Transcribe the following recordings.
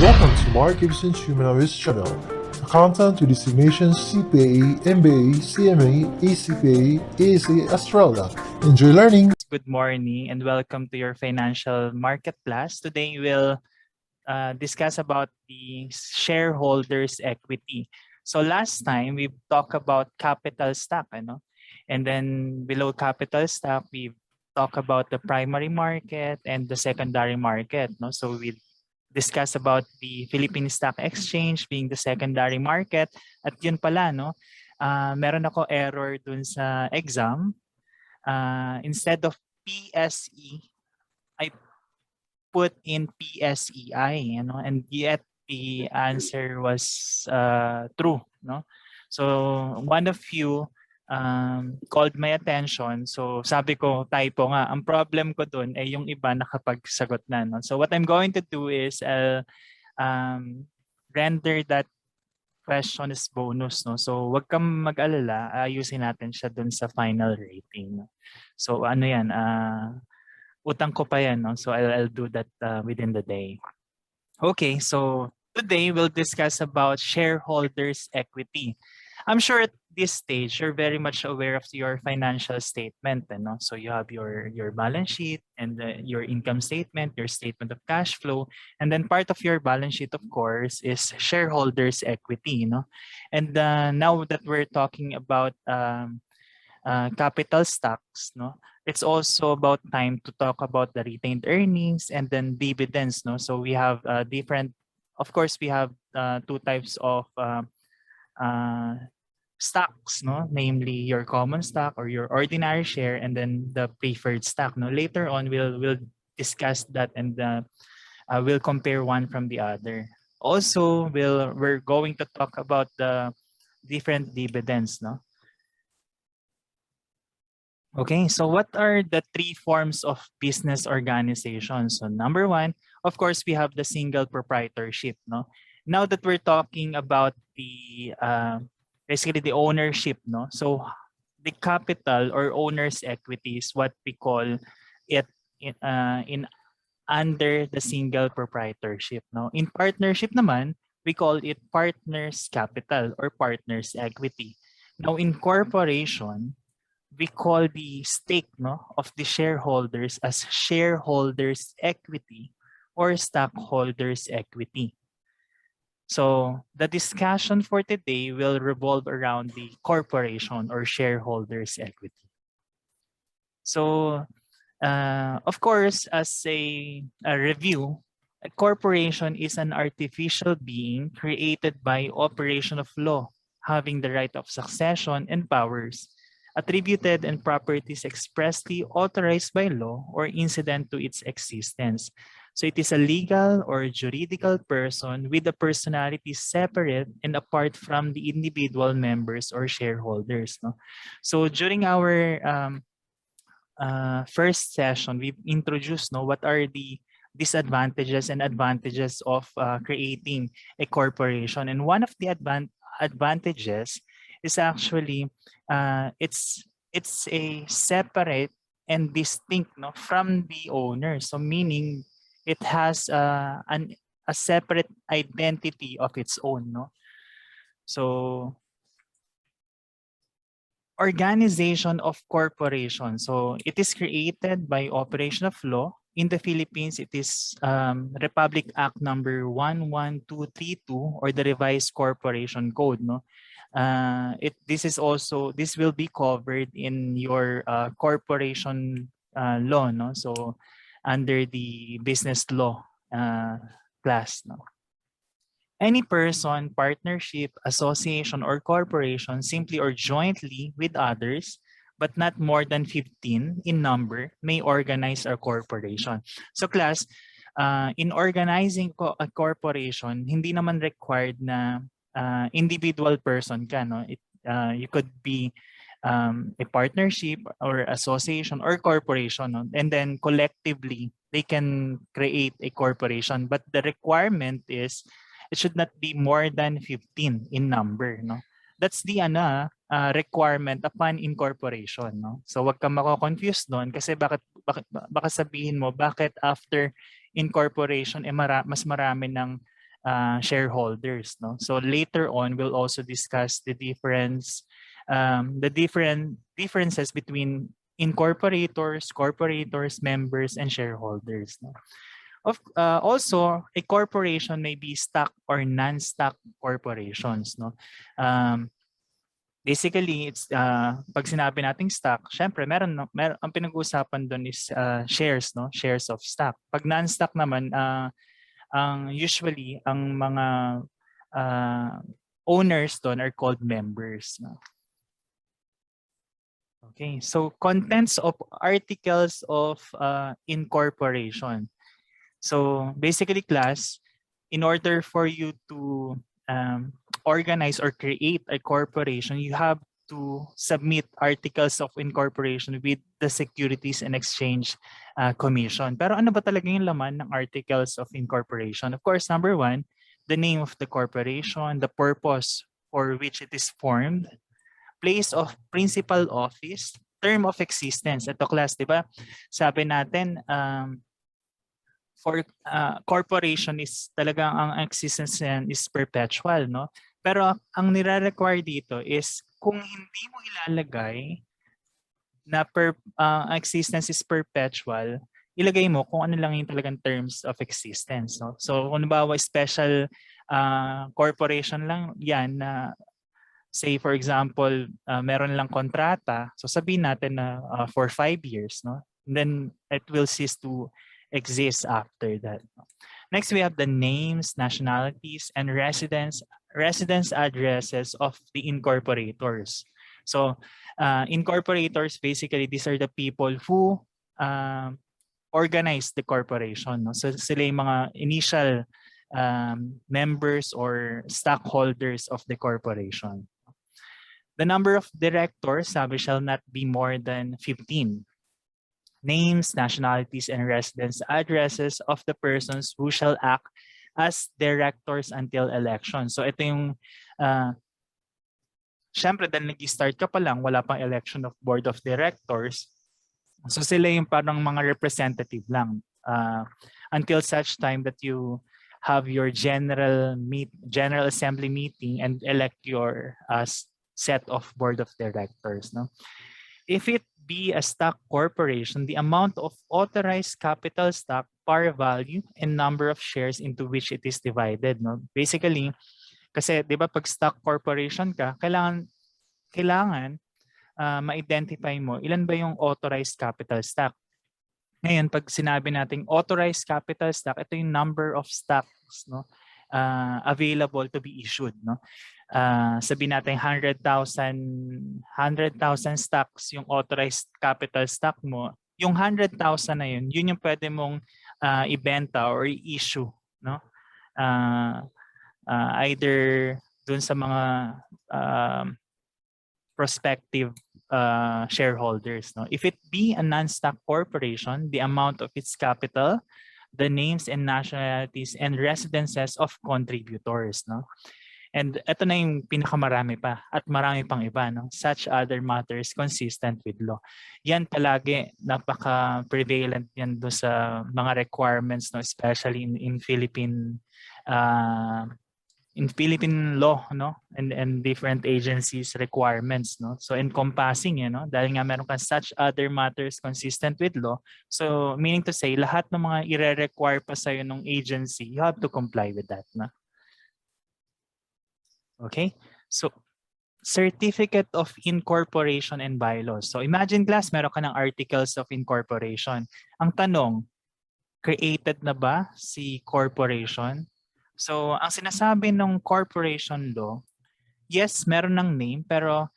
Welcome to Mark Gibson's Humanized channel. Accountant with designations CPA, MBA, CMA, ACPA, ASA, Australia. Enjoy learning! Good morning and welcome to your financial market class. Today we'll discuss about the shareholders equity. So last time we talked about capital stock, and then below capital stock we talked about the primary market and the secondary market. No? So we discussed about the Philippine Stock Exchange being the secondary market. At yun pala, meron ako error dun sa exam. Instead of PSE, I put in PSEI, and yet the answer was true, no? So one of you called my attention. So sabi ko, typo nga. Ang problem ko dun ay yung iba nakapagsagot na. No? So what I'm going to do is render that question is bonus. No? So wag kang mag-alala. Ayusin natin siya dun sa final rating. No? So ano yan, utang ko pa yan. No? So I'll do that within the day. Okay, so today we'll discuss about shareholders equity. I'm sure at this stage you're very much aware of your financial statement. So you have your balance sheet and your income statement, your statement of cash flow, and then part of your balance sheet, of course, is shareholders equity. And now that we're talking about capital stocks, it's also about time to talk about the retained earnings and then dividends. So we have different, of course, we have two types of stocks, namely your common stock or your ordinary share, and then the preferred stock. Later on, we'll discuss that and we'll compare one from the other. Also, we're going to talk about the different dividends. Okay, so what are the three forms of business organization? So number one, of course, we have the single proprietorship. Now that we're talking about the basically the ownership, so the capital or owner's equity is what we call it in under the single proprietorship. In partnership naman, we call it partner's capital or partner's equity. Now in corporation, we call the stake of the shareholders as shareholders equity or stockholders equity. So the discussion for today will revolve around the corporation or shareholders equity. So of course, as a review, a corporation is an artificial being created by operation of law, having the right of succession and powers, attributed and properties expressly authorized by law or incident to its existence. So it is a legal or juridical person with a personality separate and apart from the individual members or shareholders. So during our first session, we've introduced what are the disadvantages and advantages of creating a corporation. And one of the advantages is actually it's a separate and distinct from the owner. So meaning it has a separate identity of its own. So organization of corporation. So it is created by operation of law. In the Philippines, it is Republic Act number 11232 or the Revised Corporation Code. This will be covered in your corporation law. So under the business law class. Any person, partnership, association, or corporation simply or jointly with others, but not more than 15 in number, may organize a corporation. So class, in organizing a corporation, hindi naman required na individual person ka. You could be a partnership or association or corporation, and then collectively, they can create a corporation. But the requirement is it should not be more than 15 in number. That's the requirement upon incorporation. So wag kang mako-confuse doon kasi baka sabihin mo bakit after incorporation mas marami ng shareholders. No? So later on, we'll also discuss the differences between incorporators, corporators, members, and shareholders. No? Also, a corporation may be stock or non-stock corporations. No? Basically, it's pag sinabi nating stock, syempre meron ang pinag-uusapan doon is shares, no? Shares of stock. Pag non-stock naman, ang usually ang mga owners doon are called members, no? Okay, so contents of articles of incorporation. So basically, class, in order for you to organize or create a corporation, you have to submit articles of incorporation with the Securities and Exchange Commission. Pero ano ba talaga yung laman ng articles of incorporation? Of course, number one, the name of the corporation, the purpose for which it is formed, place of principal office, term of existence. Ito class, di ba? Sabi natin, for corporation is talagang ang existence niyan is perpetual, no? Pero ang nire-require dito is kung hindi mo ilalagay na existence is perpetual, ilagay mo kung ano lang yung talagang terms of existence, no? So kung halimbawa special corporation lang yan na say for example, meron lang kontrata, so sabihin natin na for 5 years, no? And then it will cease to exist after that. Next, we have the names, nationalities, and residence addresses of the incorporators. So, incorporators, basically, these are the people who organize the corporation. No? So, sila yung mga initial members or stockholders of the corporation. The number of directors, sabi, shall not be more than 15. Names, nationalities, and residence addresses of the persons who shall act as directors until election. So ito yung, syempre dahil nag-start ka pa lang, wala pang election of board of directors. So sila yung parang mga representative lang until such time that you have your general assembly meeting and elect your set of board of directors. No? If it be a stock corporation, the amount of authorized capital stock, par value, and number of shares into which it is divided. No? Basically, kasi di ba pag stock corporation ka, kailangan ma-identify mo ilan ba yung authorized capital stock. Ngayon, pag sinabi nating authorized capital stock, ito yung number of stocks, no, available to be issued. No? Sabihin natin 100,000 stocks yung authorized capital stock mo, yung 100,000 na yun yung pwede mong ibenta or i-issue, no? Either dun sa mga prospective shareholders. No? If it be a non-stock corporation, the amount of its capital, the names and nationalities and residences of contributors. No? And ito na yung pinakamarami pa at marami pang iba. No? Such other matters consistent with law. Yan palagi, napaka-prevalent yan do sa mga requirements, no? Especially in Philippine law, no, and different agencies requirements, no, so encompassing, no, dahil nga meron kang such other matters consistent with law, so meaning to say lahat ng mga ire-require pa sa'yo ng agency, you have to comply with that, no? Okay, so certificate of incorporation and bylaws. So imagine class, meron ka ng articles of incorporation. Ang tanong, created na ba si corporation? So, ang sinasabi ng corporation law, yes, meron ng name, pero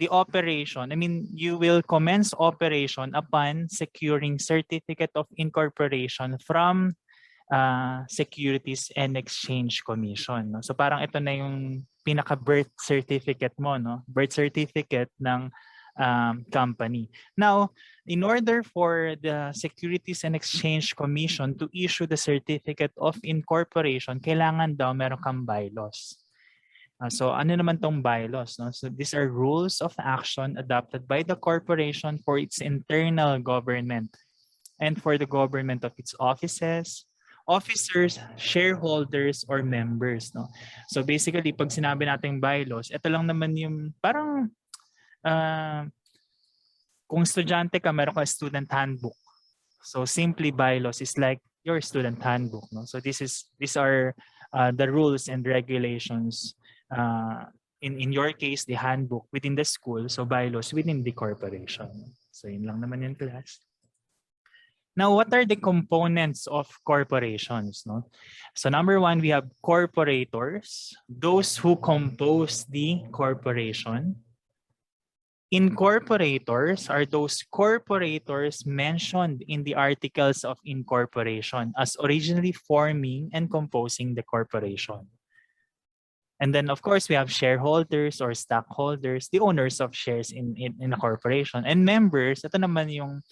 the operation, I mean, you will commence operation upon securing certificate of incorporation from Securities and Exchange Commission. No? So, parang ito na yung pinaka-birth certificate mo, no? Birth certificate ng company. Now, in order for the Securities and Exchange Commission to issue the certificate of incorporation, kailangan daw meron kang bylaws. So ano naman tong bylaws? No? So these are rules of action adopted by the corporation for its internal government and for the government of its offices, officers, shareholders, or members. No? So basically, pag sinabi natin bylaws, ito lang naman yung parang kung estudyante ka, meron ka student handbook. So simply bylaws is like your student handbook. No? So these are the rules and regulations in your case, the handbook within the school. So bylaws within the corporation. So yun lang naman yung class. Now, what are the components of corporations? No? So number one, we have corporators, those who compose the corporation. Incorporators are those corporators mentioned in the articles of incorporation as originally forming and composing the corporation. And then, of course, we have shareholders or stockholders, the owners of shares in a corporation. And members, ito naman yung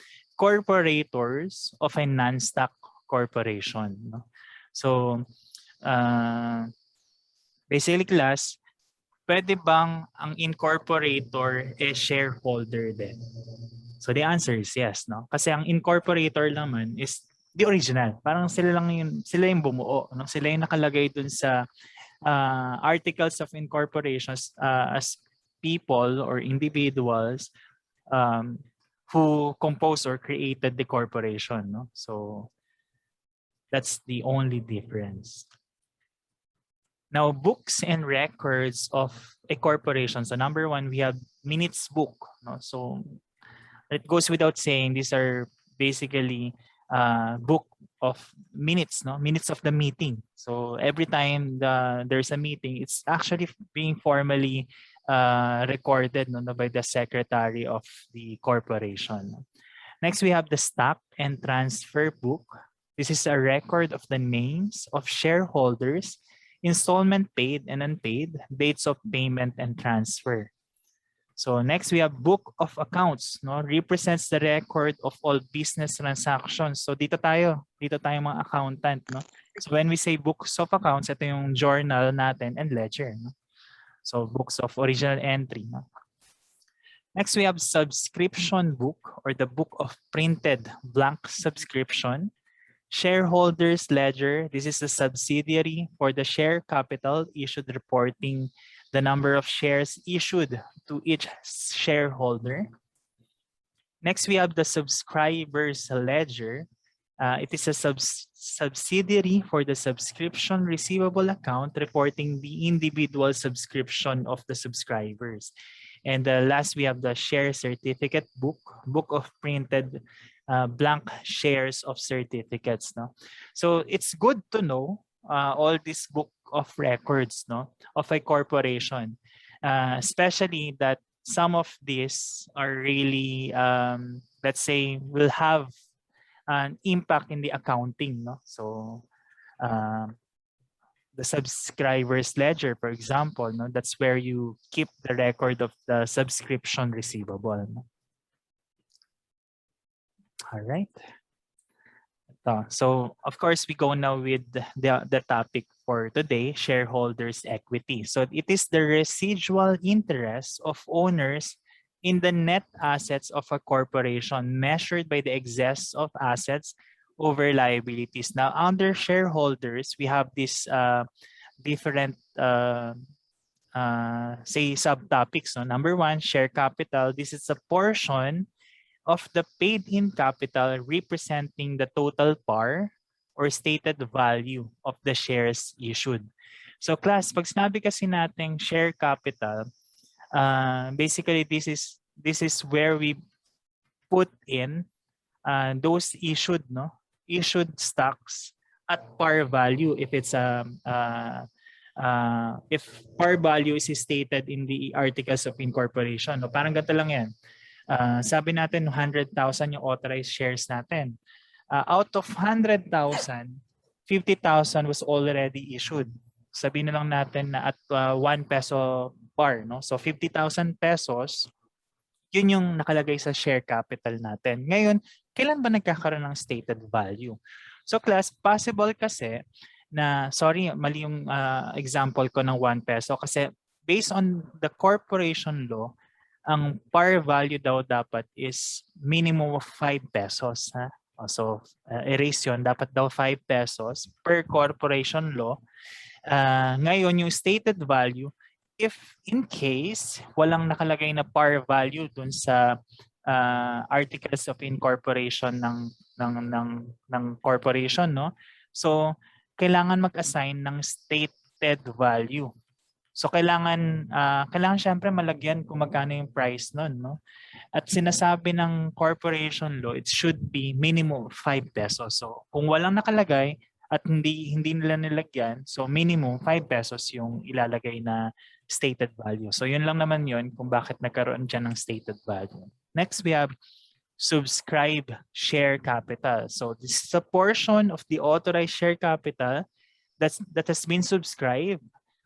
corporators of a non-stock corporation. No? So, basically, class, pwede bang ang incorporator shareholder din? So the answer is yes, no? Kasi ang incorporator naman is the original. Parang sila yung bumuo, no? Sila yung nakalagay dun sa articles of incorporations as people or individuals who composed or created the corporation, no? So that's the only difference. Now, books and records of a corporation. So number one, we have minutes book. No? So it goes without saying, these are basically book of minutes, no? Minutes of the meeting. So every time there's a meeting, it's actually being formally recorded, no, by the secretary of the corporation. Next, we have the stock and transfer book. This is a record of the names of shareholders, installment paid and unpaid, dates of payment and transfer. So next, we have book of accounts, no, represents the record of all business transactions. So dito tayo mga accountant, no. So when we say books of accounts, ito yung journal natin and ledger, no. So books of original entry, no. Next, we have subscription book or the book of printed blank subscription. Shareholders ledger, this is a subsidiary for the share capital issued reporting the number of shares issued to each shareholder. Next, we have the subscribers ledger. It is a subsidiary for the subscription receivable account reporting the individual subscription of the subscribers. And last, we have the share certificate book, book of printed blank shares of certificates. No? So it's good to know all this book of records, no, of a corporation, especially that some of these are really, let's say, will have an impact in the accounting. No? So the subscribers ledger, for example, no, that's where you keep the record of the subscription receivable. No? All right. So, of course, we go now with the topic for today, shareholders equity. So, it is the residual interest of owners in the net assets of a corporation measured by the excess of assets over liabilities. Now, under shareholders, we have these different, say, subtopics. So, number one, share capital. This is a portion of the paid-in capital representing the total par or stated value of the shares issued. So class, pag sinabi kasi natin share capital, basically this is where we put in those issued stocks at par value if it's if par value is stated in the articles of incorporation. No, parang ganito lang yan. Sabi natin 100,000 yung authorized shares natin. Out of 100,000, 50,000 was already issued. Sabihin na lang natin na at 1 peso par, no? So 50,000 pesos, yun yung nakalagay sa share capital natin. Ngayon, kailan ba nagkakaroon ng stated value? So class, possible kasi na, sorry, mali yung example ko ng 1 peso kasi based on the corporation law, ang par value daw dapat is minimum of 5 pesos. Ha? Erase yun. Dapat daw 5 pesos per corporation law. Ngayon, yung stated value, if in case walang nakalagay na par value dun sa articles of incorporation ng corporation, no? So, kailangan mag-assign ng stated value. So kailangan syempre malagyan kung magkano yung price nun, no? At sinasabi ng corporation law, it should be minimum 5 pesos. So kung walang nakalagay at hindi nila nilagyan, so minimum 5 pesos yung ilalagay na stated value. So yun lang naman yun kung bakit nagkaroon dyan ng stated value. Next, we have subscribe share capital. So this is a portion of the authorized share capital that has been subscribed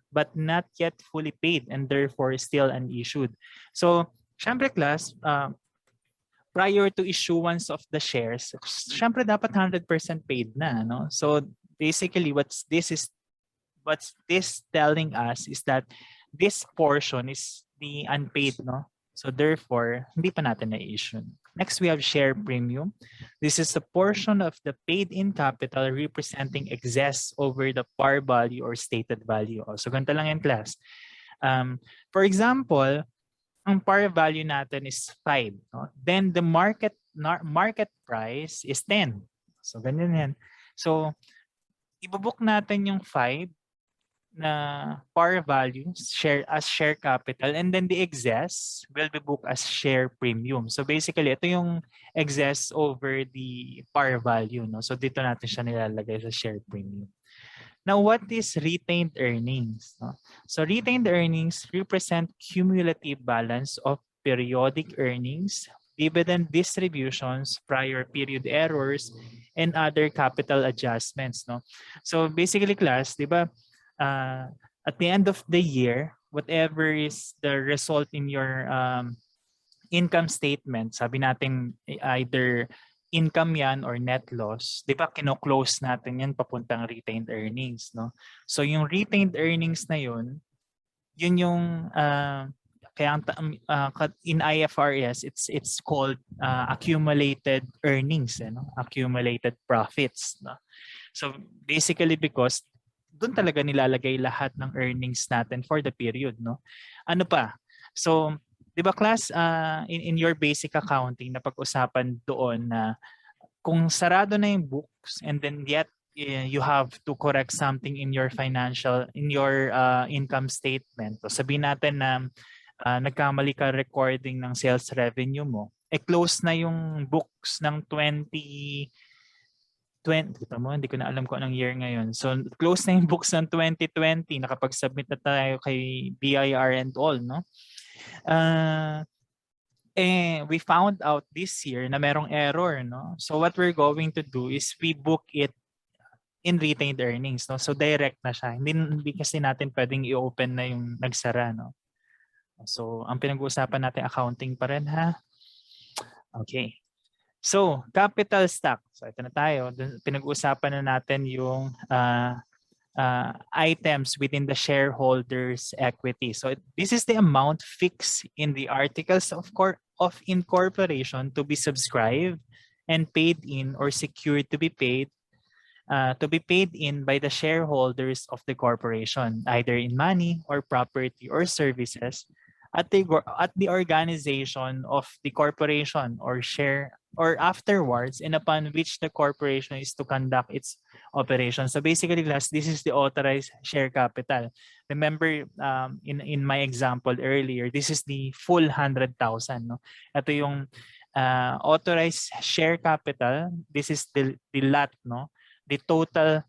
but not yet fully paid and therefore still unissued. So, syempre class, prior to issuance of the shares, syempre dapat 100% paid na, no? So, basically what's this telling us is that this portion is the unpaid, no? So therefore, hindi pa natin na-issue. Next, we have share premium. This is a portion of the paid-in capital representing excess over the par value or stated value. So ganito lang yan, class. For example, ang par value natin is 5. No? Then the market price is 10. So ganyan yan. So ibubook natin yung 5 na par value share capital, and then the excess will be booked as share premium. So basically, ito yung excess over the par value, no? So dito natin siya nilalagay sa share premium. Now, what is retained earnings? No? So retained earnings represent cumulative balance of periodic earnings, dividend distributions, prior period errors, and other capital adjustments, no? So basically, class, di ba, at the end of the year, whatever is the result in your income statement, sabi natin either income yan or net loss, di ba kino-close natin yan papuntang retained earnings, no? So yung retained earnings na yun yung kaya in IFRS it's called accumulated earnings, no? Accumulated profits, no? So basically, because doon talaga nilalagay lahat ng earnings natin for the period, no? Ano pa? So, 'di ba class, in your basic accounting na pag-usapan doon na kung sarado na yung books and then yet you have to correct something in your income statement. So sabihin natin na nagkamali ka recording ng sales revenue mo, close na yung books ng 2020, kita mo, hindi ko na alam kung anong year ngayon. So, close na yung books ng 2020. Nakapag-submit na tayo kay BIR and all, no? We found out this year na merong error, no? So, what we're going to do is we book it in retained earnings, no? So, direct na siya. Hindi kasi natin pwedeng i-open na yung nagsara, no? So, ang pinag-uusapan natin accounting pa rin, ha? Okay. So, capital stock. So, ito na tayo. Pinag-uusapan na natin yung items within the shareholders equity. So, this is the amount fixed in the articles of incorporation to be subscribed and paid in or secured to be paid in by the shareholders of the corporation, either in money or property or services at the organization of the corporation or afterwards, and upon which the corporation is to conduct its operations. So basically, class, this is the authorized share capital. Remember, in my example earlier, this is the full 100,000. No? Ito yung authorized share capital. This is the lot, no? The total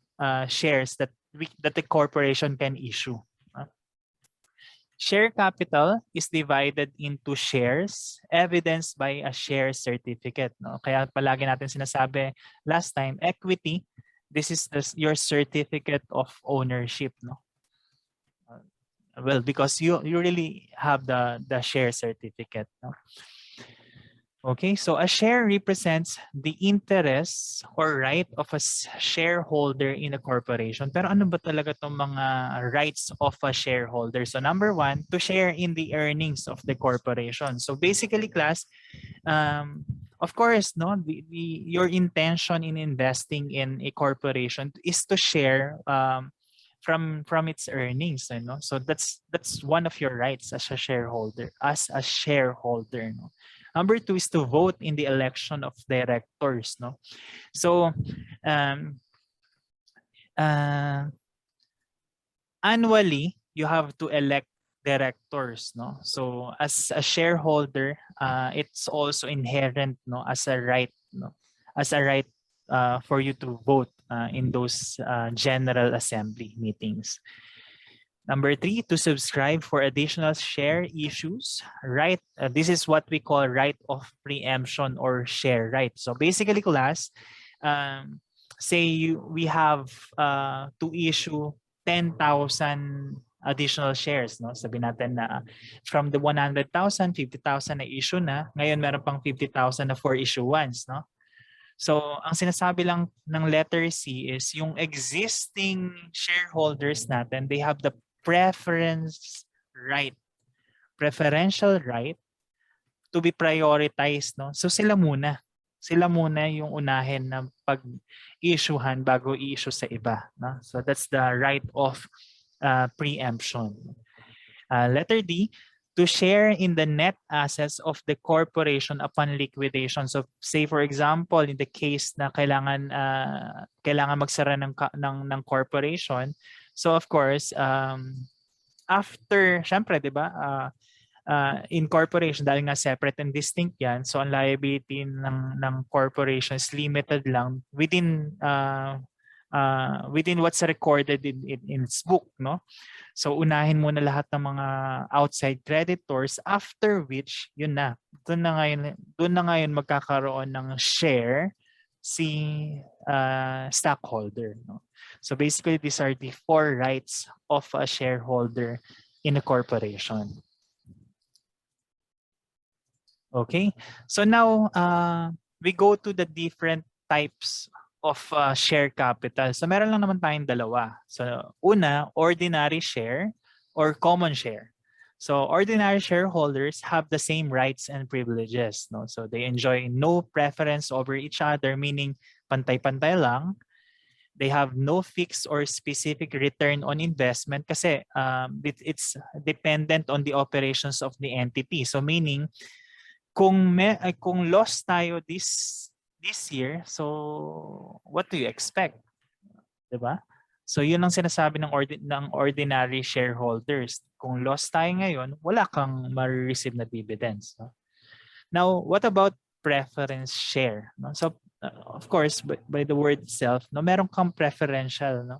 shares that the corporation can issue. Share capital is divided into shares evidenced by a share certificate. No? Kaya palagi natin sinasabi last time, equity, this is your certificate of ownership. No? Well, because you really have the share certificate. No? Okay, so a share represents the interest or right of a shareholder in a corporation. Pero ano ba talaga itong mga rights of a shareholder? So number one, to share in the earnings of the corporation. So basically, class, of course, no, your intention in investing in a corporation is to share from its earnings, you know. So that's one of your rights as a shareholder, no. Number two is to vote in the election of directors, no. So um, uh, annually you have to elect directors, no. So as a shareholder, it's also inherent, no, as a right, no, as a right for you to vote in those general assembly meetings. Number three, to subscribe for additional share issues, right? This is what we call right of preemption or share right. So basically, class, um, we have to issue 10,000 additional shares, no? Sabi natin na from the 100,000, 50,000 na issue na, ngayon meron pang 50,000 na for issuance, no? So, ang sinasabi lang ng letter C is yung existing shareholders natin, they have the preferential right to be prioritized, no? So sila muna. Sila muna yung unahin ng pag-issuehan bago i-issue sa iba, no? So that's the right of preemption. Letter D, to share in the net assets of the corporation upon liquidation. So say for example, in the case na kailangan magsara ng corporation, so of course after, syempre, 'di ba? Incorporation, dahil nga separate and distinct yan, so ang liability ng corporation is limited lang within what's recorded in its book, no? So unahin muna lahat ng mga outside creditors, after which yun na. Doon na ngayon magkakaroon ng share si stockholder, no? So basically these are the 4 rights of a shareholder in a corporation. Okay, so now we go to the different types of share capital. So meron lang naman tayong dalawa. So una, ordinary share or common share. So ordinary shareholders have the same rights and privileges, no? So they enjoy no preference over each other, meaning pantay-pantay lang. They have no fixed or specific return on investment kasi it's dependent on the operations of the entity. So meaning kung lost tayo this year, so what do you expect? 'Di ba? So yun ang sinasabi ng ordinary shareholders. Kung lost tayo ngayon, wala kang ma-receive na dividends, no? Now, what about preference share, no? So of course, by the word itself, no, meron kang preferential, no?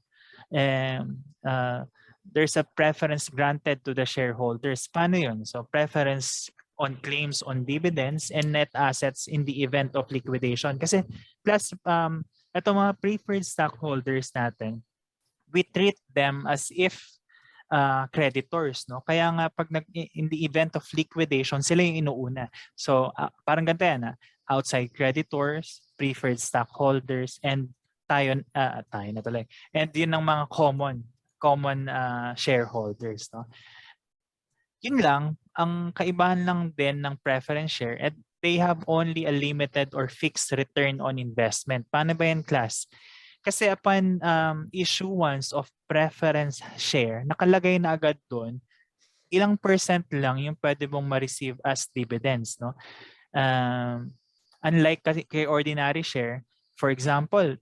There's a preference granted to the shareholders. Paano yun? So preference on claims on dividends and net assets in the event of liquidation. Kasi plus, ito mga preferred stockholders natin, we treat them as if creditors, no? Kaya nga pag in the event of liquidation, sila yung inuuna. So parang ganito yan, outside creditors, preferred stockholders, and tayo na tuloy. And yun ang mga common shareholders, no? Yun lang, ang kaibahan lang din ng preference share at they have only a limited or fixed return on investment. Paano ba yan, class? Kasi upon issuance of preference share, nakalagay na agad doon, ilang percent lang yung pwede mong ma-receive as dividends, no? Unlike kay ordinary share, for example,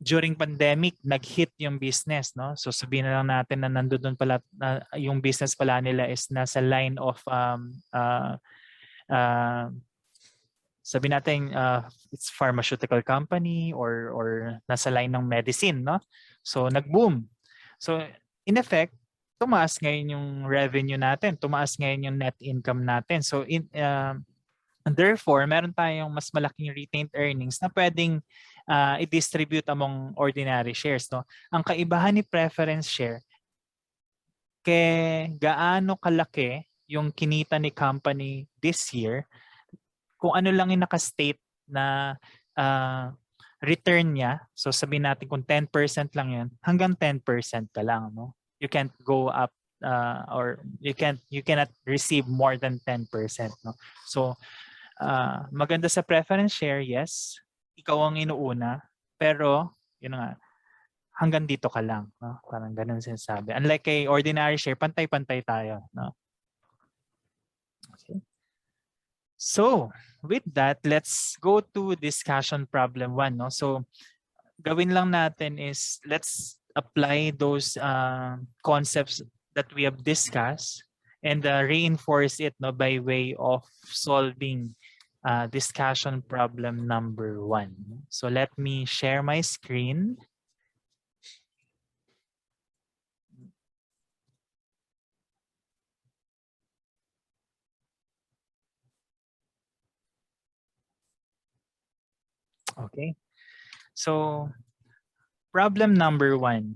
during pandemic, nag-hit yung business, no? So sabihin na lang natin na nandoon pala yung business pala nila is nasa line of sabihin natin it's pharmaceutical company or nasa line ng medicine, no? So nag-boom. So in effect, tumaas ngayon yung revenue natin, tumaas ngayon yung net income natin. So therefore, meron tayong mas malaking retained earnings na pwedeng i-distribute among ordinary shares, no? Ang kaibahan ni preference share, gaano kalaki yung kinita ni company this year, kung ano lang yung naka-state na return niya. So sabihin natin kung 10% lang yun, hanggang 10% ka lang, no? You can't go up or you cannot receive more than 10%, no? So Maganda sa preference share, yes. Ikaw ang inuuna. Pero, yun nga, hanggang dito ka lang. No? Parang ganun sinasabi. Unlike kay ordinary share, pantay-pantay tayo. No? Okay. So, with that, let's go to discussion problem 1. No? So, gawin lang natin is let's apply those concepts that we have discussed and reinforce it no, by way of solving discussion problem number 1. So let me share my screen. Okay. So problem number 1.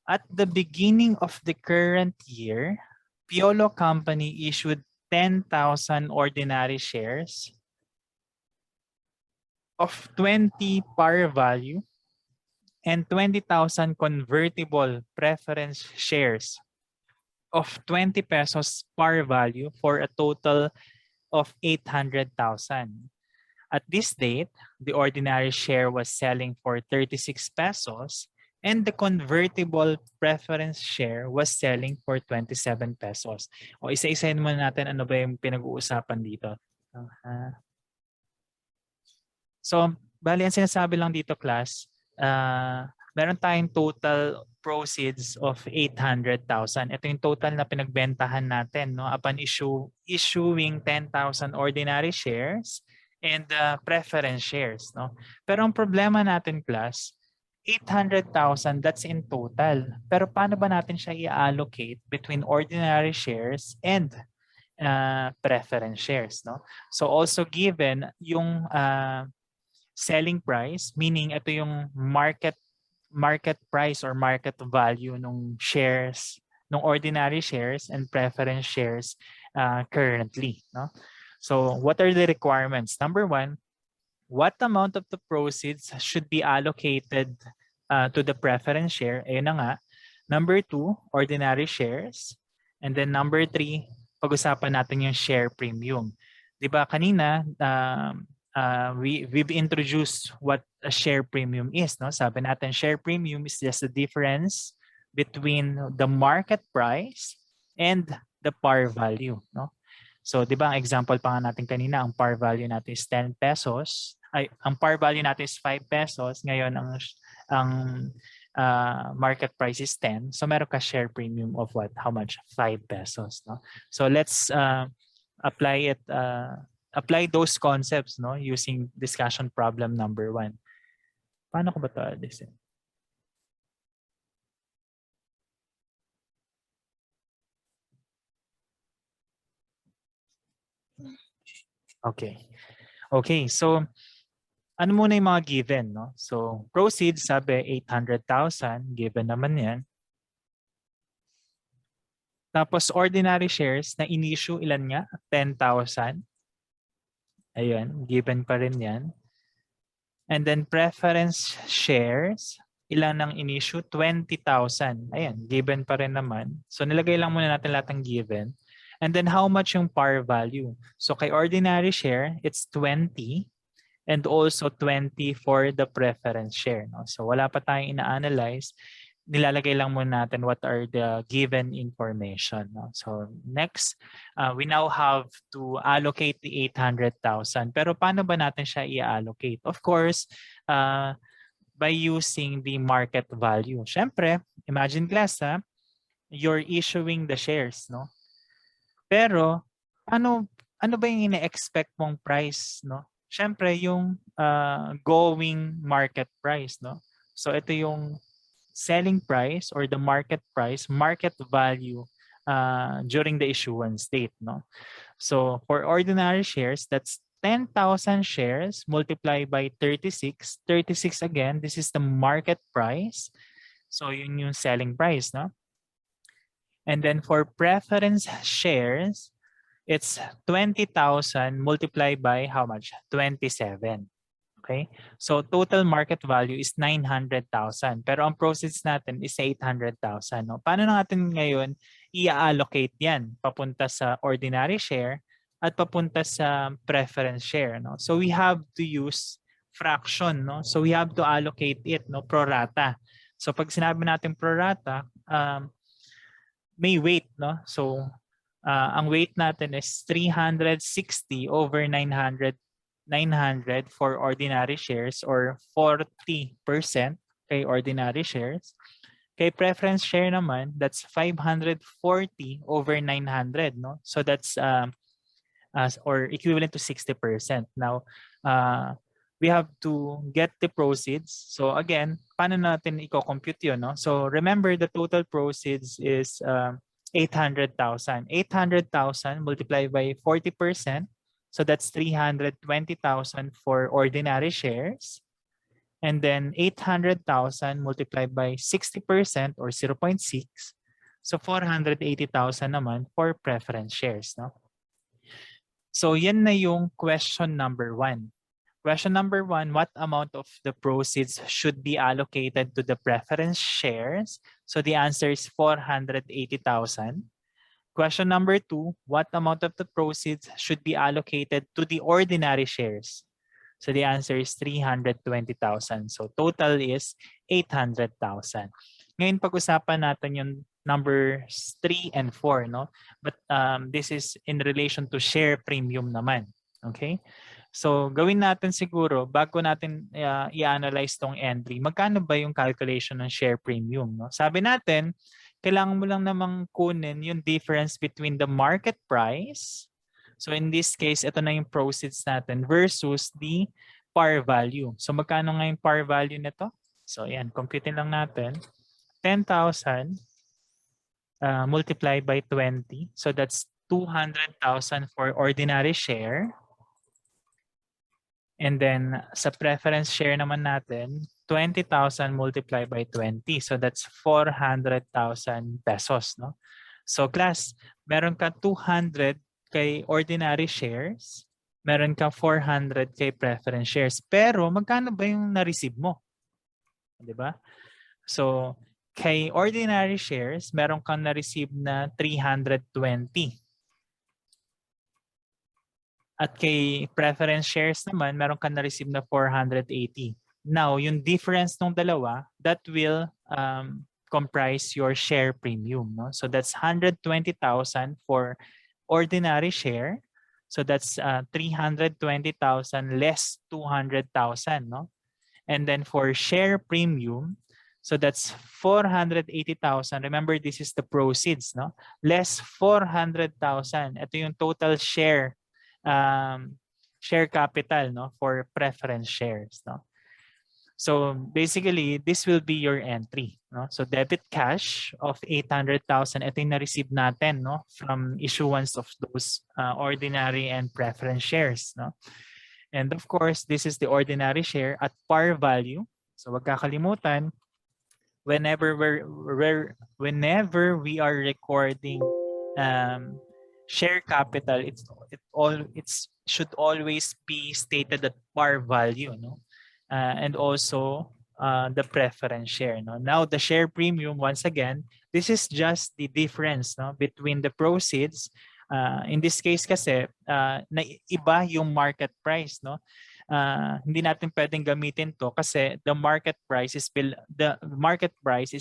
At the beginning of the current year, Piolo Company issued 10,000 ordinary shares of 20 par value and 20,000 convertible preference shares of 20 pesos par value for a total of 800,000. At this date, the ordinary share was selling for 36 pesos and the convertible preference share was selling for 27 pesos. O isa-isahin muna natin ano ba yung pinag-uusapan dito. So, bali ang sinasabi lang dito class, meron tayong total proceeds of 800,000. Ito yung total na pinagbentahan natin no upon issuing 10,000 ordinary shares and preference shares no. Pero ang problema natin class, 800,000 that's in total. Pero paano ba natin siya i-allocate between ordinary shares and preference shares no? So also given yung selling price, meaning ito yung market price or market value ng shares, ng ordinary shares and preference shares currently. No? So what are the requirements? Number 1, what amount of the proceeds should be allocated to the preference share? Ayun na nga. Number 2, ordinary shares. And then number 3, pag-usapan natin yung share premium. Diba kanina, we've introduced what a share premium is. No? Sabi natin, share premium is just the difference between the market price and the par value. No? So, di ba, ang example pa nga natin kanina, ang par value natin is 10 pesos. Ang par value natin is 5 pesos. Ngayon, ang market price is 10. So, meron ka share premium of what? How much? 5 pesos. No? So, let's apply those concepts no using discussion problem number 1. Paano ko ba ito alisin? Okay, so ano muna yung mga given no? So proceeds sabi 800,000 given naman 'yan. Tapos ordinary shares na in-issue ilan nga? 10,000. Ayun, given pa rin 'yan. And then preference shares, ilan ang in-issue? 20,000. Ayan, given pa rin naman. So nilagay lang muna natin lahat ng given. And then how much yung par value? So kay ordinary share, it's 20 and also 20 for the preference share. No? So wala pa tayong ina-analyze. Nilalagay lang muna natin what are the given information. No? So next, we now have to allocate the 800,000. Pero paano ba natin siya i-allocate? Of course, by using the market value. Siyempre, imagine class, you're issuing the shares. No? Pero ano ba yung ina-expect mong price? No? Siyempre, yung going market price. No? So ito yung selling price or the market price, market value during the issuance date. No? So for ordinary shares, that's 10,000 shares multiplied by 36. 36 again, this is the market price. So yun yung selling price. No? And then for preference shares, it's 20,000 multiplied by how much? 27. Okay? So total market value is 900,000. Pero ang proceeds natin is 800,000. No? Paano natin ngayon i-allocate yan? Papunta sa ordinary share at papunta sa preference share, no? So we have to use fraction, no? So we have to allocate it, no, pro rata. So pag sinabi natin pro rata, may weight, no? So ang weight natin is 360 over 900 for ordinary shares or 40% kay ordinary shares. Kay preference share naman, that's 540 over 900, no? So that's or equivalent to 60%. Now, we have to get the proceeds. So again, paano natin i-compute yun, no? So remember, the total proceeds is 800,000. 800,000 multiplied by 40%. So that's 320,000 for ordinary shares. And then 800,000 multiplied by 60% or 0.6. So 480,000 naman for preference shares, no? So yan na yung question number 1. Question number 1, what amount of the proceeds should be allocated to the preference shares? So the answer is 480,000. Question number 2, what amount of the proceeds should be allocated to the ordinary shares? So the answer is 320,000. So total is 800,000. Ngayon pag-usapan natin yung numbers 3 and 4, no? But this is in relation to share premium naman. Okay? So gawin natin siguro bago natin i-analyze tong entry, magkano ba yung calculation ng share premium, no? Sabi natin, kailangan mo lang namang kunin yung difference between the market price. So in this case, ito na yung proceeds natin versus the par value. So magkano nga yung par value nito? So yan, computing lang natin. 10,000 multiplied by 20. So that's 200,000 for ordinary share. And then sa preference share naman natin, 20,000 multiplied by 20. So that's 400,000 pesos, no? So class, meron ka 200 kay ordinary shares, meron ka 400 kay preference shares. Pero magkano ba yung na-receive mo? 'Di ba? So kay ordinary shares, meron kang na-receive na 320. At kay preference shares naman, meron kang na-receive na 480. Now, yung difference ng dalawa, that will comprise your share premium, no? So that's 120,000 for ordinary share. So that's 320,000 less 200,000, no? And then for share premium, so that's 480,000. Remember, this is the proceeds, no? Less 400,000. Ito yung total share capital, no, for preference shares, no? So basically, this will be your entry, no? So debit cash of 800,000, ito yung na-receive natin, no, from issuance of those ordinary and preference shares, no? And of course, this is the ordinary share at par value. So wag kakalimutan, whenever we are recording share capital, it should always be stated at par value, no? And also the preference share, no? Now the share premium, once again, this is just the difference, no, between the proceeds. In this case kasi na iba yung market price, no? Hindi natin pwedeng gamitin to kasi the market price is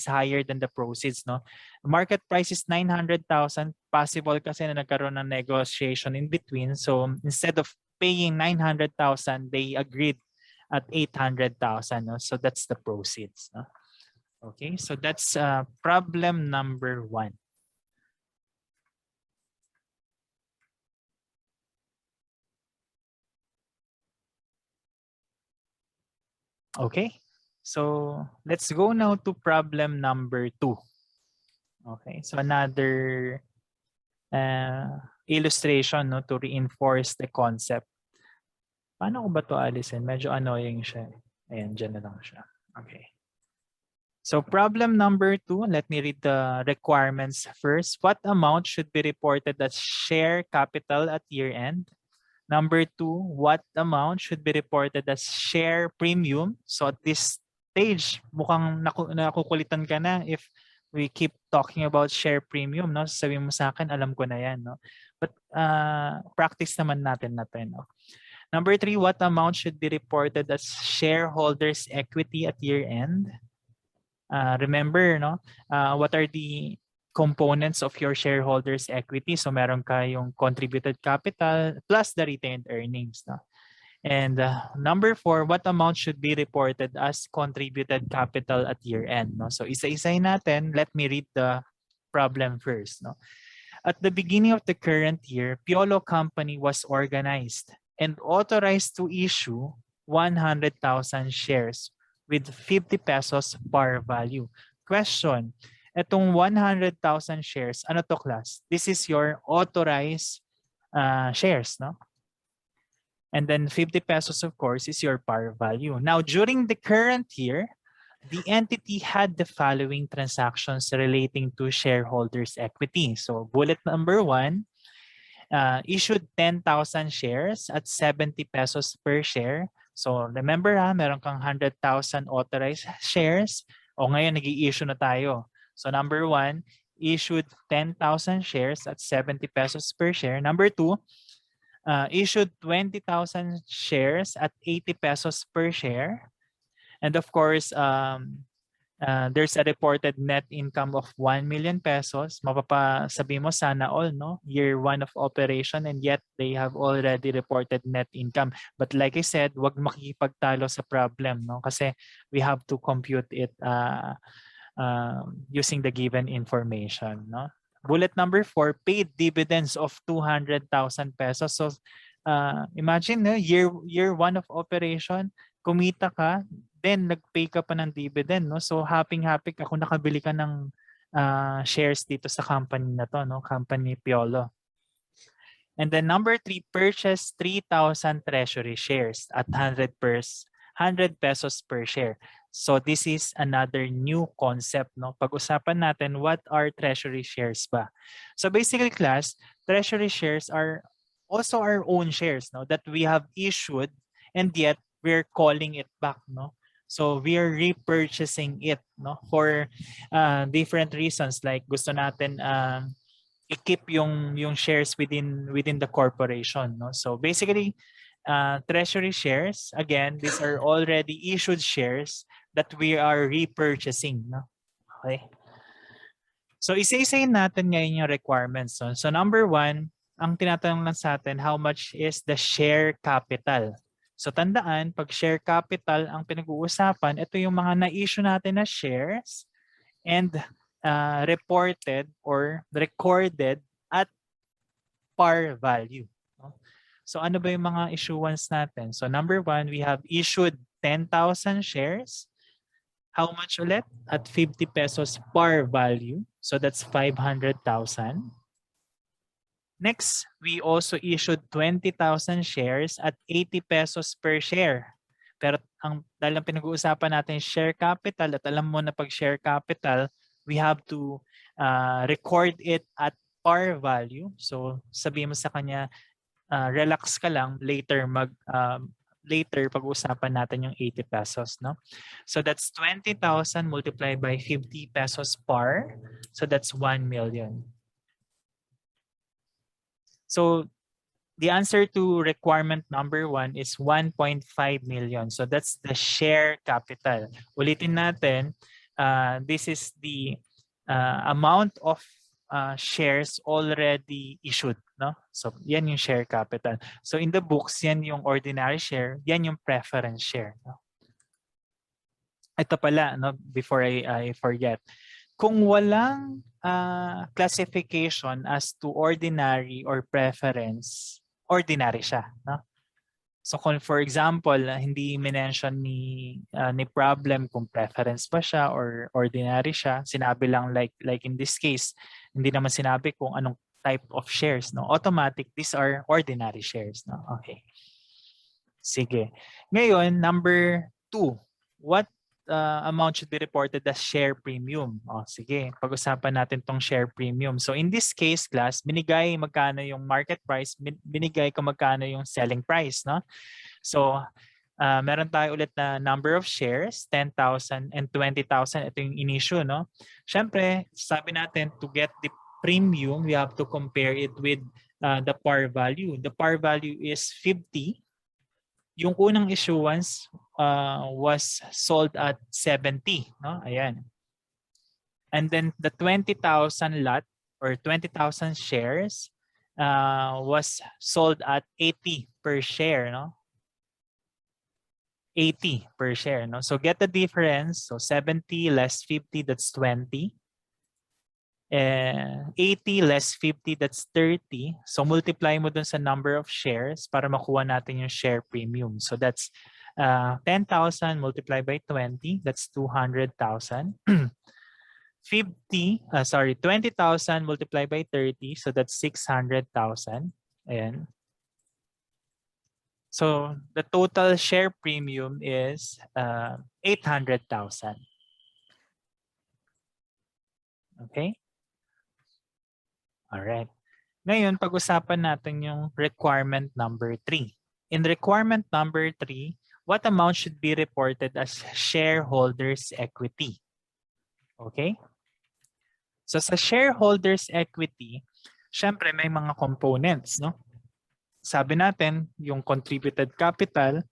higher than the proceeds, no? Market price is 900,000, possible kasi na nagkaroon ng negotiation in between. So instead of paying 900,000, they agreed at 800,000, no? So that's the proceeds, no? Okay, so that's problem number 1. Okay, so let's go now to problem number 2. Okay, so another illustration, no, to reinforce the concept. Paano ko ba to alisin? Medyo annoying siya. Ayan, dyan na lang siya. Okay. So problem number 2, let me read the requirements first. What amount should be reported as share capital at year end? Number 2, what amount should be reported as share premium? So at this stage, mukhang nakukulitan ka na if we keep talking about share premium, no? Sabihin mo sa akin, alam ko na yan, no? But practice naman natin na 'to, no? Number 3, what amount should be reported as shareholders equity at year-end? Remember, no? What are the components of your shareholders equity? So meron kayong contributed capital plus the retained earnings, no? And number 4, what amount should be reported as contributed capital at year-end, no? So isa-isahin natin. Let me read the problem first, no? At the beginning of the current year, Piolo Company was organized and authorized to issue 100,000 shares with 50 pesos par value. Question, itong 100,000 shares, ano to class? This is your authorized shares, no? And then 50 pesos, of course, is your par value. Now, during the current year, the entity had the following transactions relating to shareholders' equity. So bullet number 1, issued 10,000 shares at 70 pesos per share. So remember, meron kang 100,000 authorized shares. O ngayon, nag-i-issue na tayo. So number 1, issued 10,000 shares at 70 pesos per share. Number 2, issued 20,000 shares at 80 pesos per share. And of course, there's a reported net income of 1 million pesos. Mapapasabi mo sana all, no? Year 1 of operation, and yet they have already reported net income. But like I said, wag makikipagtalo sa problem, no? Kasi we have to compute it using the given information, no? Bullet number 4, paid dividends of 200,000 pesos. So imagine, no, year 1 of operation, kumita ka, then nag-pay ka pa ng dividend, no? So happy-happy ka kung nakabili ka ng shares dito sa company na to, no? Company Piolo. And then number 3, purchase 3,000 treasury shares at 100 pesos per share. So this is another new concept, no? Pag-usapan natin, what are treasury shares ba? So basically, class, treasury shares are also our own shares, no, that we have issued, and yet we're calling it back, no? So we are repurchasing it, no, for different reasons, like gusto natin i-keep yung shares within the corporation, no? So basically, treasury shares, again, these are already issued shares that we are repurchasing, no? Okay. So isa-isahin natin ngayon yung requirements. So number 1, ang tinatanong lang sa atin, how much is the share capital? So tandaan, pag share capital ang pinag-uusapan, ito yung mga na-issue natin na shares and reported or recorded at par value, no? So ano ba yung mga issuance natin? So number 1, we have issued 10,000 shares. How much ulit? At 50 pesos par value. So that's 500,000. Next, we also issued 20,000 shares at 80 pesos per share. Pero dahil ang pinag-uusapan natin share capital, at alam mo na pag share capital, we have to record it at par value. So sabihin mo sa kanya, relax ka lang, later pag-usapan natin yung 80 pesos, no? So that's 20,000 multiplied by 50 pesos par. So that's 1 million. So the answer to requirement number 1 is 1.5 million. So that's the share capital. Ulitin natin, this is the amount of shares already issued, no? So yan yung share capital. So in the books, yan yung ordinary share, yan yung preference share, no? Ito pala, no, before I forget. Kung walang classification as to ordinary or preference, ordinary siya, no? So kung for example, hindi minention ni problem kung preference pa siya or ordinary siya, sinabi lang like in this case, hindi naman sinabi kung anong type of shares, no? Automatic, these are ordinary shares, no? Okay. Sige. Ngayon, number 2, what amount should be reported as share premium? O, sige, pag-usapan natin tong share premium. So in this case, class, binigay magkano yung market price, binigay kung magkano yung selling price, no? So meron tayo ulit na number of shares, 10,000 and 20,000. Ito yung in-issue, no? Siyempre, sabi natin, to get the premium, we have to compare it with the par value. The par value is 50. Yung unang issuance was sold at 70, no? Ayan. And then the 20,000 lot or 20,000 shares was sold at 80 per share, no? 80 per share, no? So get the difference. So 70 less 50, that's 20. 80 less 50, that's 30. So multiply mo dun sa number of shares para makuha natin yung share premium. So that's 10,000 multiplied by 20, that's 200,000. 20,000 multiplied by 30, so that's 600,000. Ayan. So the total share premium is 800,000. Okay? All right. Ngayon, pag-usapan natin yung requirement number 3. In requirement number 3, what amount should be reported as shareholders equity? Okay? So sa shareholders equity, syempre may mga components, no? Sabi natin, yung contributed capital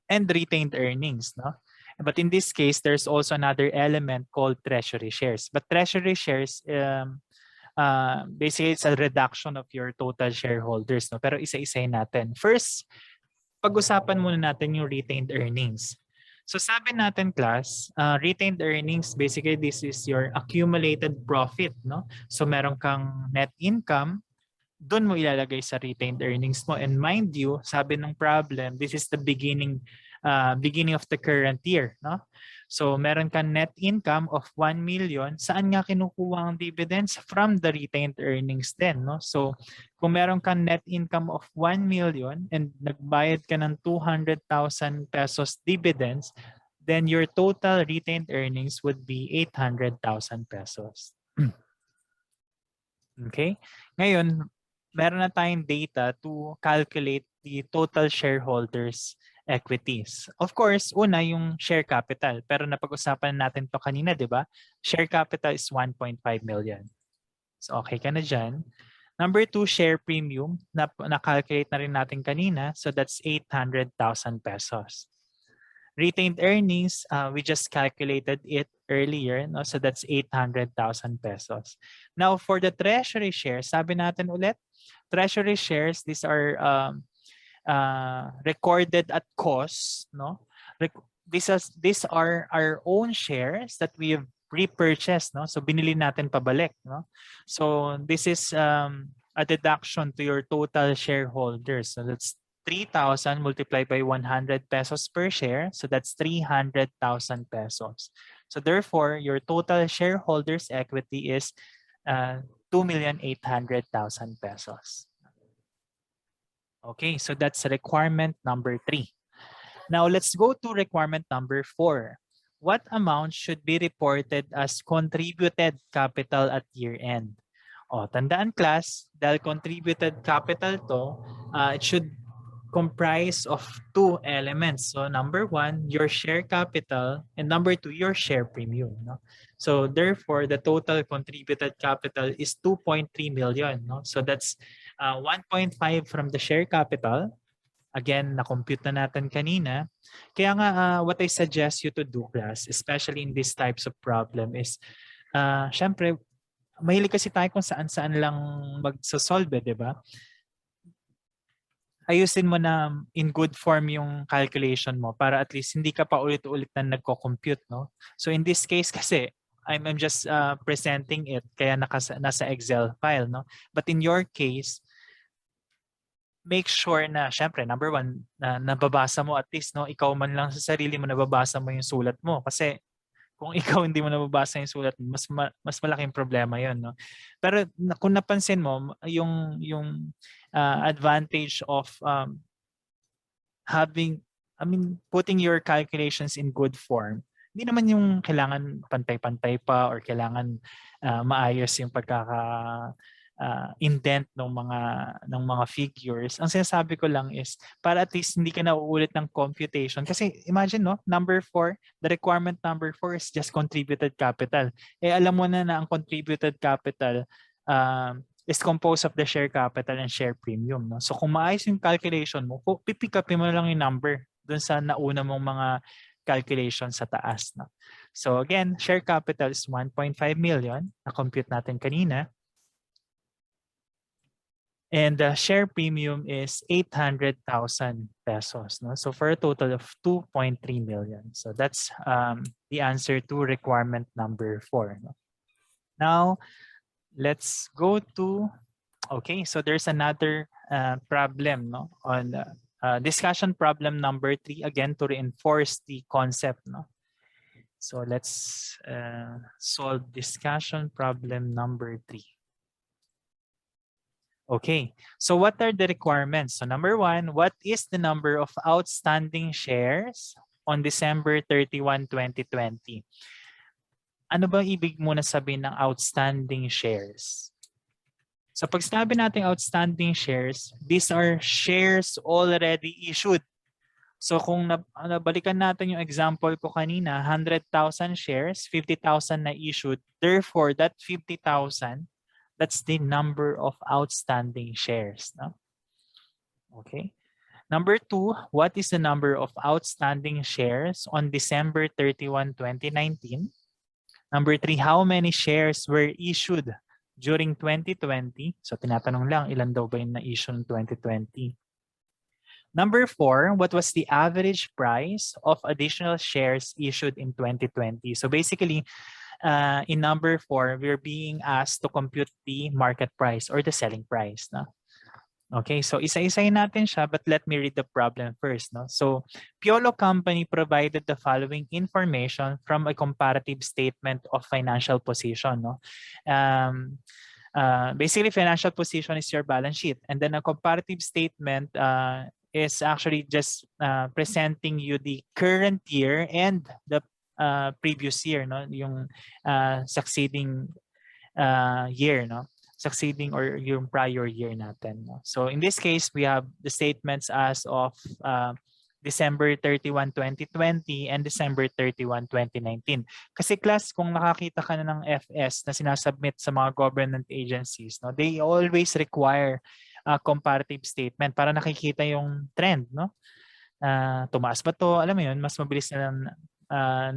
and retained earnings, no? But in this case, there's also another element called treasury shares. But treasury shares, basically, it's a reduction of your total shareholders, no? Pero isa-isayin natin. First, pag-usapan muna natin yung retained earnings. So sabi natin, class, retained earnings, basically, this is your accumulated profit, no? So meron kang net income, doon mo ilalagay sa retained earnings mo. And mind you, sabi ng problem, this is the beginning of the current year, no? So meron kang net income of 1 million. Saan nga kinukuha ang dividends? From the retained earnings din, no? So kung meron kang net income of 1 million and nagbayad ka ng 200,000 pesos dividends, then your total retained earnings would be 800,000 pesos. Okay? Ngayon, meron na tayong data to calculate the total shareholders equities. Of course, una yung share capital. Pero napag-usapan natin to kanina, di ba? Share capital is 1.5 million. So okay ka na dyan. Number 2, share premium. Na-calculate na rin natin kanina. So that's 800,000 pesos. Retained earnings, we just calculated it earlier. No? So that's 800,000 pesos. Now, for the treasury shares, sabi natin ulit, treasury shares, these are recorded at cost. No? These are our own shares that we have repurchased. No? So binili natin pabalik. No? So this is a deduction to your total shareholders. So that's 3,000 multiplied by 100 pesos per share. So that's 300,000 pesos. So therefore, your total shareholders equity is 2,800,000 pesos. Okay, so that's requirement number 3. Now let's go to requirement number 4. What amount should be reported as contributed capital at year-end? O, tandaan class, dahil contributed capital to, it should comprise of 2 elements. So number 1, your share capital, and number 2, your share premium. No? So therefore, the total contributed capital is 2.3 million. No? So that's 1.5 from the share capital. Again, na-compute na natin kanina. Kaya nga, what I suggest you to do, class, especially in these types of problem is, syempre, mahilig kasi tayo kung saan-saan lang magsasolve, di ba? Ayusin mo na in good form yung calculation mo para at least hindi ka pa ulit-ulit na nagko-compute, no? So in this case kasi, I'm just presenting it kaya nasa Excel file, no? But in your case, make sure na, syempre, number 1, na nababasa mo at least, no? Ikaw man lang sa sarili mo, nababasa mo yung sulat mo. Kasi kung ikaw hindi mo nababasa yung sulat, mas malaking problema yon, no? Pero kung napansin mo, yung advantage of putting your calculations in good form, hindi naman yung kailangan pantay-pantay pa or kailangan maayos yung indent ng mga figures. Ang sinasabi ko lang is para at least hindi ka na uulit ng computation. Kasi imagine, no, number 4, the requirement number 4 is just contributed capital. Alam mo na ang contributed capital is composed of the share capital and share premium. No? So kung maayos yung calculation mo, pipick upin mo lang yung number dun sa nauna mong mga calculation sa taas. No? So again, share capital is 1.5 million. Na-compute natin kanina. And the share premium is 800,000 pesos. No? So for a total of 2.3 million. So that's the answer to requirement number 4. No? Now, let's go to, okay, so there's another problem, no, on discussion problem number 3, again, to reinforce the concept. No? So let's solve discussion problem number 3. Okay, so what are the requirements? So number 1, what is the number of outstanding shares on December 31, 2020? Ano ba ibig muna sabihin ng outstanding shares? So pag sinabi natin outstanding shares, these are shares already issued. So kung nabalikan natin yung example ko kanina, 100,000 shares, 50,000 na issued. Therefore, that 50,000, that's the number of outstanding shares. No? Okay. Number 2, what is the number of outstanding shares on December 31, 2019? Number 3, how many shares were issued during 2020? So tinatanong lang, ilan daw ba yung na-issue in 2020? Number 4, what was the average price of additional shares issued in 2020? So basically, in number 4, we're being asked to compute the market price or the selling price. No? Okay, so isa-isahin natin siya, but let me read the problem first. No? So, Piolo Company provided the following information from a comparative statement of financial position. No? Basically, financial position is your balance sheet. And then a comparative statement is actually just presenting you the current year and the previous year, no? Yung succeeding year, no? Succeeding or yung prior year natin. No? So in this case, we have the statements as of December 31, 2020 and December 31, 2019. Kasi class, kung nakakita ka na ng FS na sinasubmit sa mga government agencies, no, they always require a comparative statement para nakikita yung trend. No? Tumaas ba to? Alam mo yun, mas mabilis na lang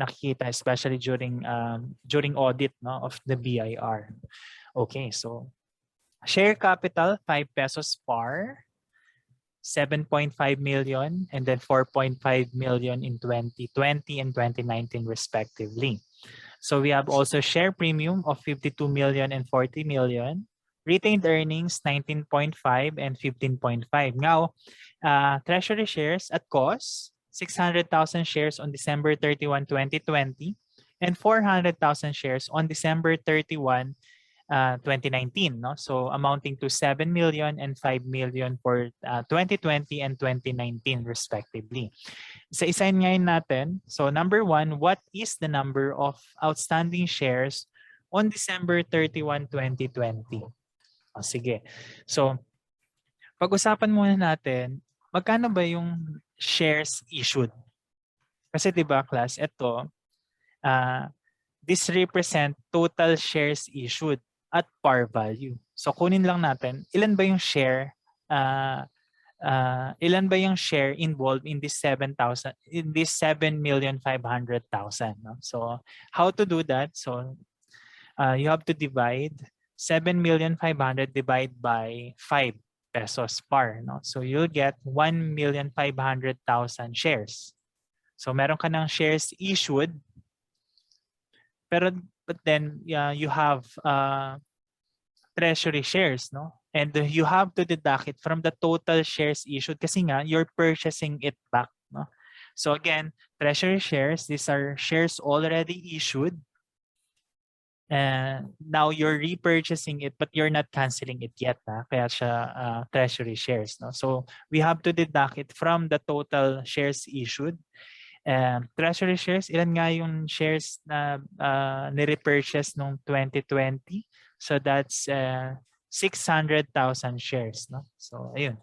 nakikita, especially during audit, no, of the BIR. Okay, so share capital 5 pesos par, 7.5 million, and then 4.5 million in 2020 and 2019 respectively. So we have also share premium of 52 million and 40 million, retained earnings 19.5 and 15.5. Now, treasury shares at cost, 600,000 shares on December 31, 2020, and 400,000 shares on December 31, 2019, no? So amounting to 7 million and 5 million for 2020 and 2019 respectively. Isa-isahin ngayon natin. So number 1, what is the number of outstanding shares on December 31, 2020? Oh, sige. So pag-usapan muna natin, magkano ba yung shares issued? Kasi 'di ba class, ito this represent total shares issued at par value. So kunin lang natin, ilan ba yung share involved in this 7,000 in this 7,500,000, no? So how to do that? So you have to divide 7,500,000 divide by 5 pesos par, no? So you'll get 1,500,000 shares. So meron ka ng shares issued, but then you have treasury shares, no? And you have to deduct it from the total shares issued kasi nga you're purchasing it back, no? So again, treasury shares, these are shares already issued. And now you're repurchasing it, but you're not canceling it yet. Kaya siya treasury shares, no? So we have to deduct it from the total shares issued. Treasury shares, ilan nga yung shares na nirepurchase nung 2020? So that's 600,000 shares. No? So, ayun.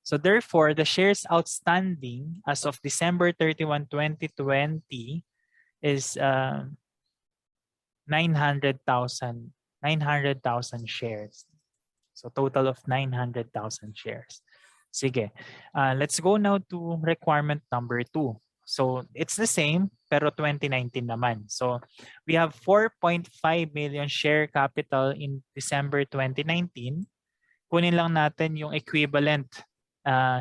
So therefore, the shares outstanding as of December 31, 2020 is 900,000 900,000 shares. So total of 900,000 shares. Sige. Let's go now to requirement number 2. So it's the same pero 2019 naman. So we have 4.5 million share capital in December 2019. Kunin lang natin yung equivalent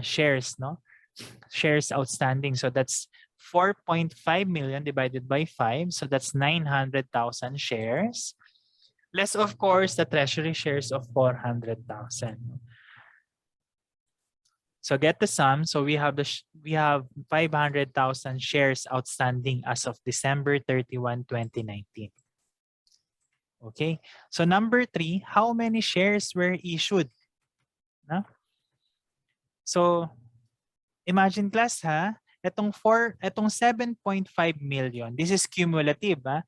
shares, no? Shares outstanding. So that's 4.5 million divided by 5. So that's 900,000 shares. Less, of course, the treasury shares of 400,000. So get the sum. So we have 500,000 shares outstanding as of December 31, 2019. Okay. So number 3, how many shares were issued? No? So imagine class ha, etong 7.5 million, this is cumulative ha.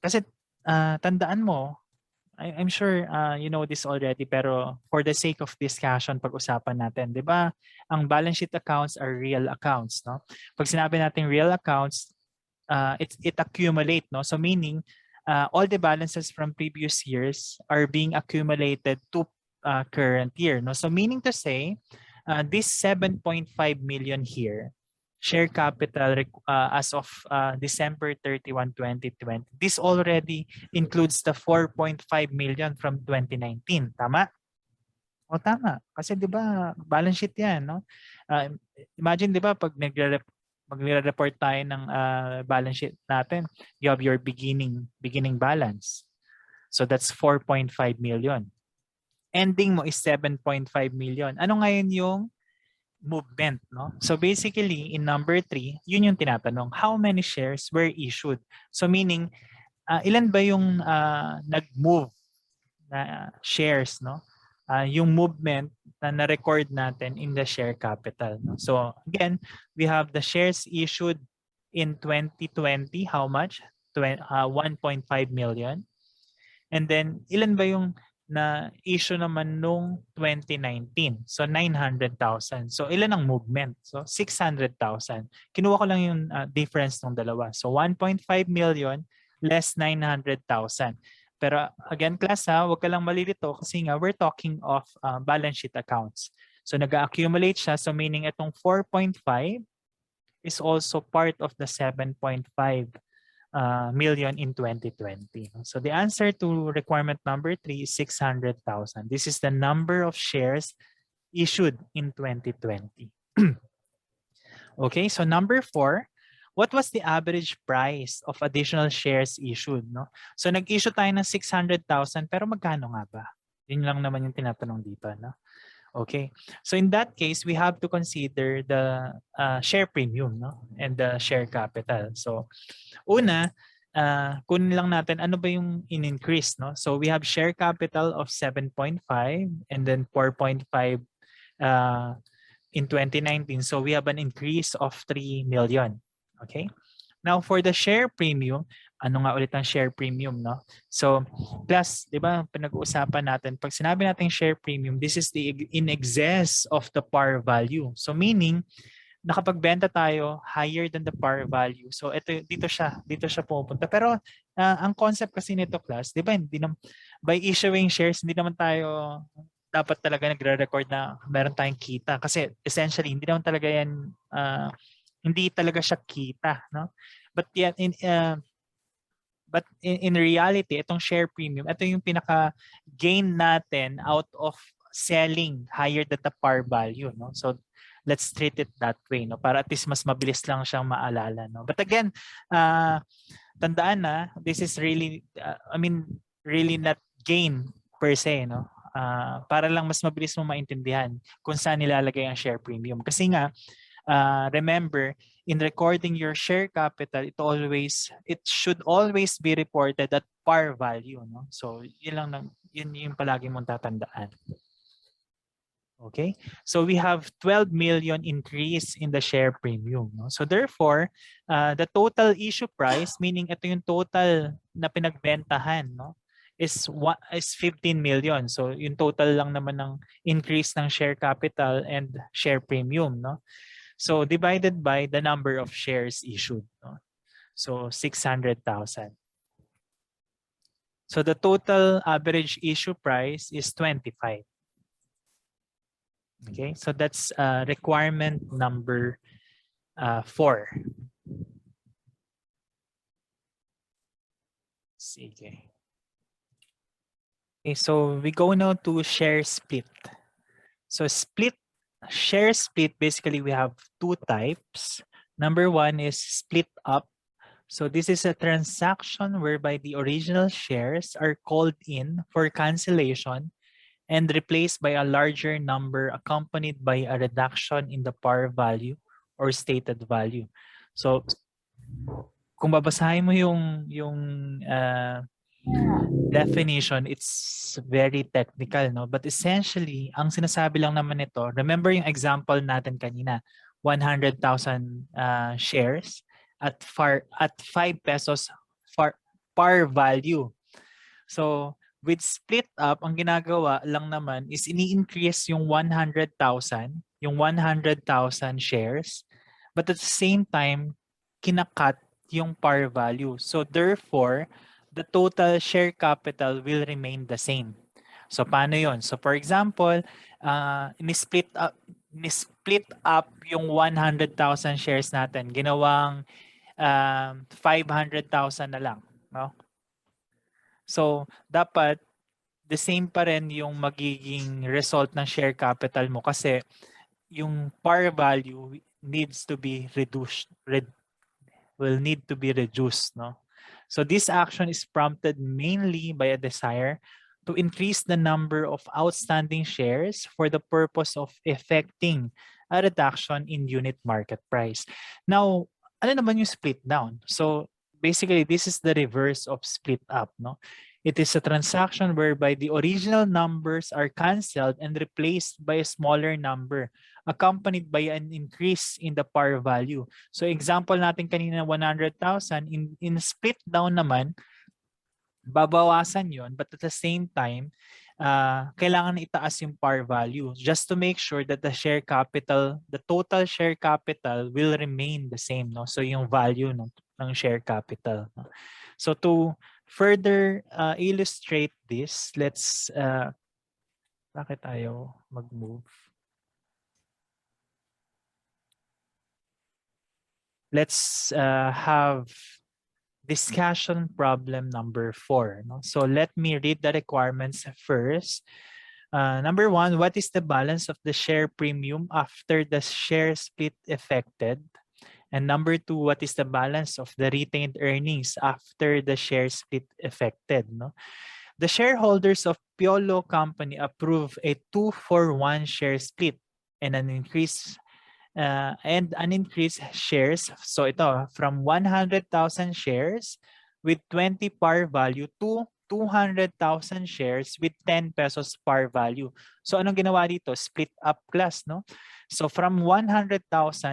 Kasi tandaan mo, I'm sure you know this already, pero for the sake of discussion, pag-usapan natin, di ba? Ang balance sheet accounts are real accounts, no? Pag sinabi natin real accounts, it accumulate, no? So meaning, all the balances from previous years are being accumulated to current year, no? So meaning to say, this 7.5 million here, share capital as of December 31, 2020, this already includes the 4.5 million from 2019. Tama? O tama. Kasi 'di ba, balance sheet 'yan, no? Imagine 'di ba pag magre-report tayo ng balance sheet natin, you have your beginning balance. So that's 4.5 million. Ending mo is 7.5 million. Ano ngayon yung movement, no? So basically, in number 3, yun yung tinatanong, how many shares were issued? So meaning, ilan ba yung nag-move na shares, no? Yung movement na na-record natin in the share capital, no? So again, we have the shares issued in 2020, how much? 1.5 million. And then, ilan ba yung na-issue naman nung 2019? So, 900,000. So, ilan ang movement? So, 600,000. Kinuha ko lang yung difference ng dalawa. So, 1.5 million less 900,000. Pero again, class ha, huwag ka lang malilito kasi nga we're talking of balance sheet accounts. So, nag-accumulate siya. So, meaning itong 4.5 is also part of the 7.5 million in 2020. So the answer to requirement number 3 is 600,000. This is the number of shares issued in 2020. Okay, so number 4, what was the average price of additional shares issued? No? So nag-issue tayo ng 600,000 pero magkano nga ba? Yun lang naman yung tinatanong dito. No? Okay, so in that case, we have to consider the share premium, no, and the share capital. So, una, kunin lang natin ano ba yung in-increase, no? So we have share capital of 7.5 and then 4.5 in 2019. So we have an increase of 3 million. Okay. Now for the share premium, ano nga ulit ang share premium, no? So, plus, di ba, pinag-uusapan natin, pag sinabi natin share premium, this is the in excess of the par value. So, meaning, nakapagbenta tayo higher than the par value. So, dito siya pupunta. Pero, ang concept kasi nito, class, di ba, by issuing shares, hindi naman tayo dapat talaga nagre-record na meron tayong kita. Kasi, essentially, hindi naman talaga yan, hindi talaga siya kita, no? But yet in reality, itong share premium, ito yung pinaka gain natin out of selling higher than the par value, no? So let's treat it that way, no? Para at least mas mabilis lang siyang maalala, no? But again, tandaan na this is really really not gain per se, no? Para lang mas mabilis mo maintindihan kung saan nilalagay ang share premium. Kasi nga remember, in recording your share capital, it should always be reported at par value, no? So yun yung palagi mong tatandaan. Okay? So we have 12 million increase in the share premium, no? So therefore, the total issue price, meaning ito yung total na pinagbentahan, no, is 15 million. So yung total lang naman ng increase ng share capital and share premium, no? So divided by the number of shares issued. No? So 600,000. So the total average issue price is 25. Okay, so that's requirement number 4. Sige. Okay, so we go now to share split. So share split, basically we have 2 types. Number 1 is split up. So this is a transaction whereby the original shares are called in for cancellation and replaced by a larger number accompanied by a reduction in the par value or stated value. So kung babasahin mo yung definition, it's very technical, no? But essentially, ang sinasabi lang naman nito, remember yung example natin kanina, 100,000 shares at 5 pesos par value. So, with split up, ang ginagawa lang naman is ini-increase yung 100,000 shares, but at the same time, kinakat yung par value. So, therefore, the total share capital will remain the same. So, paano yon? So, for example, ni-split up yung 100,000 shares natin. Ginawang 500,000 na lang. No? So, dapat the same pa rin yung magiging result ng share capital mo kasi yung par value needs to be will need to be reduced, no? So this action is prompted mainly by a desire to increase the number of outstanding shares for the purpose of effecting a reduction in unit market price. Now, ano naman yung split down? So basically, this is the reverse of split up, no? It is a transaction whereby the original numbers are canceled and replaced by a smaller number accompanied by an increase in the par value. So example natin kanina 100,000, in split down naman, babawasan yon, but at the same time, kailangan itaas yung par value just to make sure that the total share capital will remain the same, no? So yung value ng share capital. No? So to further illustrate this, let's bakit tayo mag-move? Let's have discussion problem number 4. No? So let me read the requirements first. Number 1, what is the balance of the share premium after the share split effected? And number 2, what is the balance of the retained earnings after the share split effected? No? The shareholders of Piolo Company approve a 2-for-1 share split and an increase shares. So ito, from 100,000 shares with 20 par value to 200,000 shares with 10 pesos par value. So anong ginawa dito? Split up class, no? So from 100,000,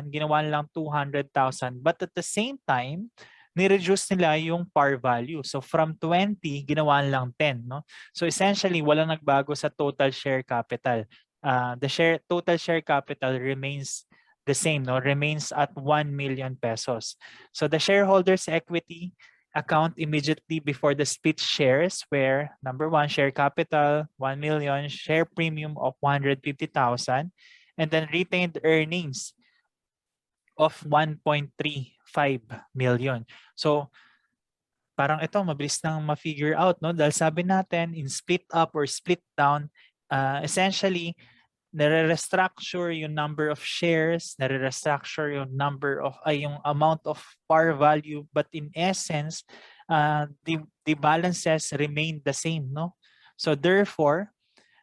ginawa lang 200,000. But at the same time, ni-reduce nila yung par value. So from 20, ginawa lang 10, no? So essentially, walang nagbago sa total share capital. The total share capital remains the same, no? Remains at 1 million pesos. So the shareholders equity account immediately before the split shares where number 1, share capital 1 million, share premium of 150,000, and then retained earnings of 1.35 million. So parang ito mabilis nang ma-figure out, no? Dahil sabi natin in split up or split down, essentially nare-restructure yung number of shares, nare-restructure yung yung amount of par value, but in essence, the balances remain the same, no? So therefore,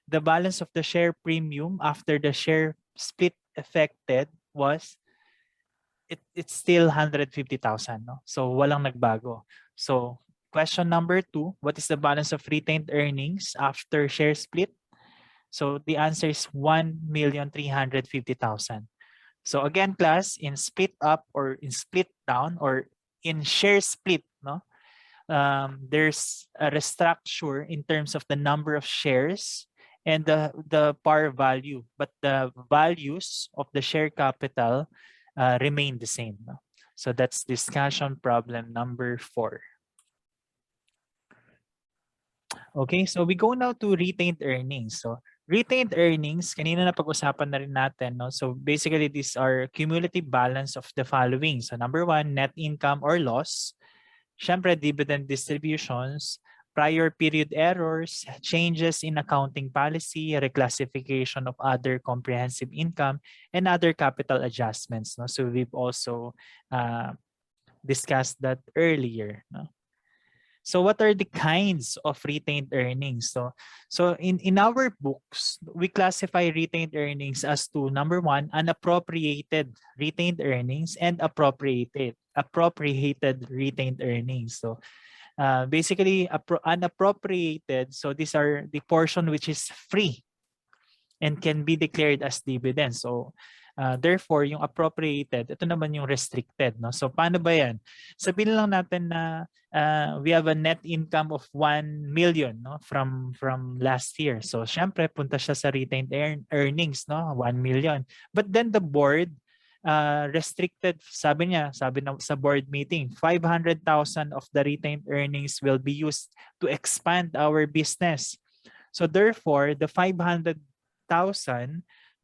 the balance of the share premium after the share split effected was it's still 150,000, no? So walang nagbago. So question number 2, what is the balance of retained earnings after share split? So the answer is 1,350,000. So again, class, in split up or in split down or in share split, no, there's a restructure in terms of the number of shares and the par value, but the values of the share capital remain the same. No? So that's discussion problem number 4. Okay, so we go now to retained earnings. So retained earnings, kanina na pag-usapan na rin natin. No? So basically, these are cumulative balance of the following. So number one, net income or loss. Siyempre, dividend distributions, prior period errors, changes in accounting policy, reclassification of other comprehensive income, and other capital adjustments. No? So we've also discussed that earlier. No? So what are the kinds of retained earnings? So in our books, we classify retained earnings as to number one, unappropriated retained earnings and appropriated retained earnings. So basically unappropriated, so these are the portion which is free and can be declared as dividends. So therefore, yung appropriated, ito naman yung restricted. No? So paano ba yan? Sabihin lang natin na we have a net income of 1 million, no, from last year. So syempre, punta siya sa retained earnings, no, 1 million. But then the board restricted, sabi sa board meeting, 500,000 of the retained earnings will be used to expand our business. So therefore, the 500,000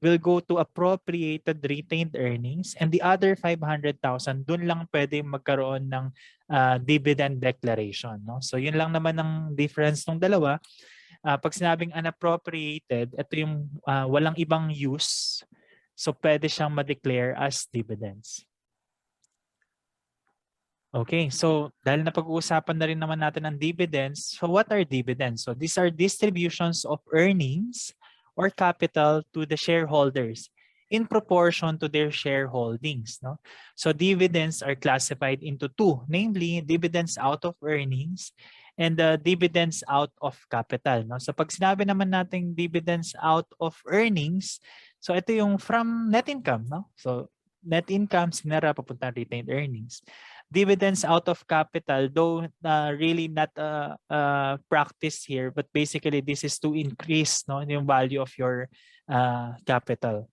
will go to appropriated retained earnings, and the other 500,000 dun lang pwede magkaroon ng dividend declaration. No? So yun lang naman ang difference ng dalawa. Pag sinabing unappropriated, ito yung walang ibang use. So pwede siyang ma-declare as dividends. Okay, so dahil napag-uusapan na rin naman natin ang dividends, so what are dividends? So these are distributions of earnings or capital to the shareholders in proportion to their shareholdings. No? So dividends are classified into two, namely dividends out of earnings and dividends out of capital. No? So pag sinabi naman natin dividends out of earnings, so ito yung from net income. No? So net income, sinara papunta retained earnings. Dividends out of capital, though really not practice here, but basically this is to increase, no, yung value of your capital.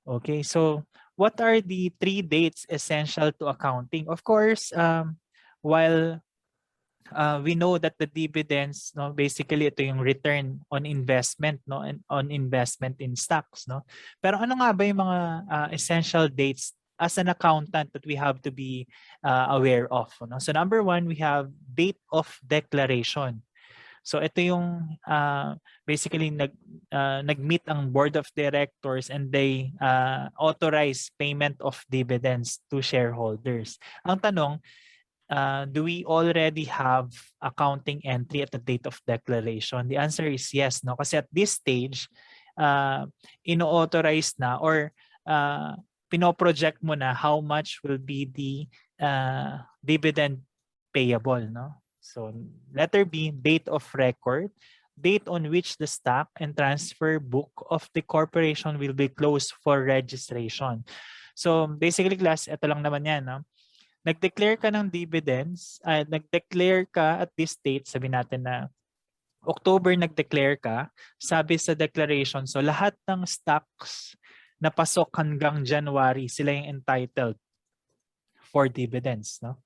Okay, so what are the 3 dates essential to accounting? Of course, while we know that the dividends, no, basically ito yung return on investment, no, and on investment in stocks, no. Pero ano nga ba yung mga essential dates as an accountant that we have to be aware of? No? So number one, we have date of declaration. So ito yung basically nag-meet ang board of directors and they authorize payment of dividends to shareholders. Ang tanong, do we already have accounting entry at the date of declaration? The answer is yes, no? Kasi at this stage, ino-authorize na or pinoproject mo na how much will be the dividend payable, no? So letter B, date of record, date on which the stock and transfer book of the corporation will be closed for registration. So basically class, ito lang naman yan, no? Nag-declare ka ng dividends, nag-declare ka at this date, sabi natin na October nag-declare ka, sabi sa declaration, so lahat ng stocks na pasok hanggang January, sila yung entitled for dividends. No?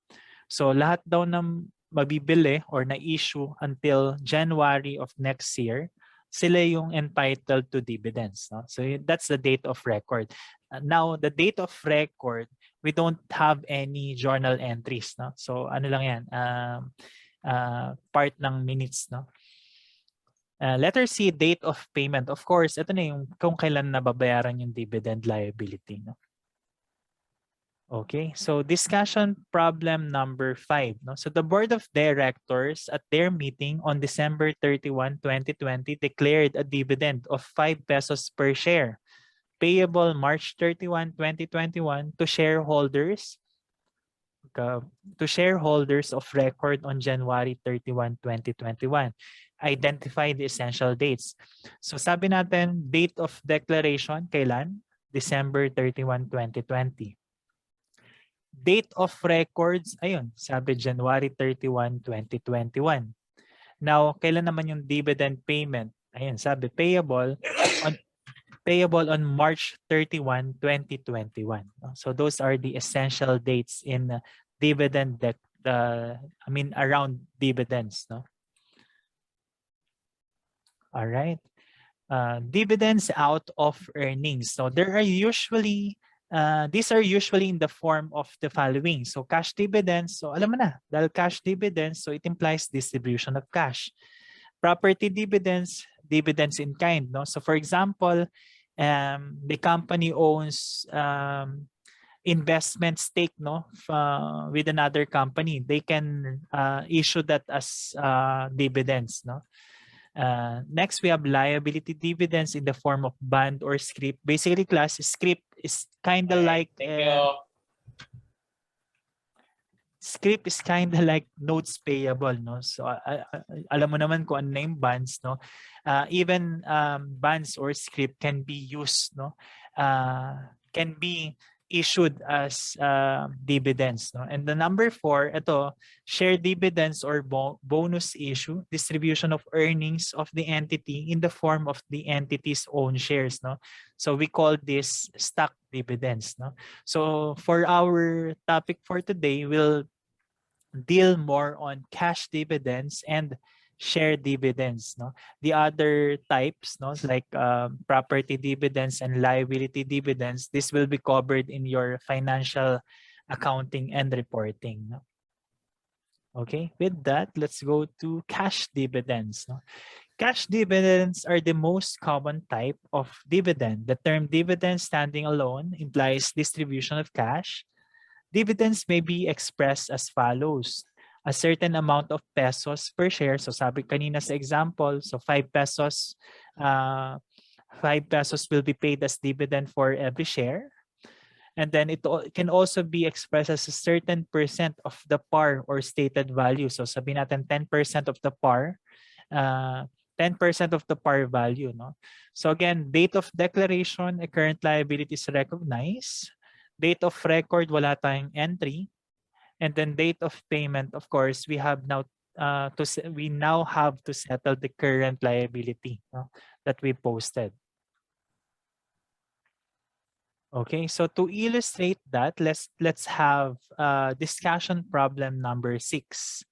So lahat daw ng mabibili or na-issue until January of next year, sila yung entitled to dividends. No? So that's the date of record. Now, the date of record, we don't have any journal entries. No? So ano lang yan, part ng minutes. No? Letter C, date of payment. Of course, ito na yung kung kailan nababayaran yung dividend liability. No? Okay, so discussion problem number 5. No? So the board of directors at their meeting on December 31, 2020 declared a dividend of 5 pesos per share payable March 31, 2021 to shareholders of record on January 31, 2021. Identify the essential dates. So sabi natin, date of declaration, kailan? December 31, 2020. Date of records, ayun, sabi January 31, 2021. Now, kailan naman yung dividend payment? Ayun, sabi payable on March 31, 2021. So those are the essential dates in dividend around dividends, no? All right. Dividends out of earnings. So there are usually these are usually in the form of the following. So cash dividends. So alam mo na, dahil cash dividends, so it implies distribution of cash. Property dividends, dividends in kind. No? So for example, the company owns investment stake with another company. They can issue that as dividends. No? Next, we have liability dividends in the form of bond or scrip. Basically, class, scrip is kind of like scrip is kind of like notes payable, no? So alam mo naman kung ano na yung bonds, no? Even bonds or scrip can be used, no? Can be issued as dividends, no? And the number 4, ito, share dividends or bonus issue, distribution of earnings of the entity in the form of the entity's own shares, no? So we call this stock dividends, no? So for our topic for today, we'll deal more on cash dividends and share dividends. No, the other types, no, like property dividends and liability dividends, this will be covered in your financial accounting and reporting. No? Okay, with that, let's go to cash dividends. No? Cash dividends are the most common type of dividend. The term dividend standing alone implies distribution of cash. Dividends may be expressed as follows. A certain amount of pesos per share. So sabi kanina sa example, so 5 pesos, 5 pesos will be paid as dividend for every share. And then it can also be expressed as a certain percent of the par or stated value. So sabi natin 10% of the par, 10% of the par value. No? So again, date of declaration, a current liability is recognized. Date of record, wala tayong entry. And then date of payment, of course, we now have to settle the current liability, no, that we posted. Okay, so to illustrate that, let's have discussion problem number 6.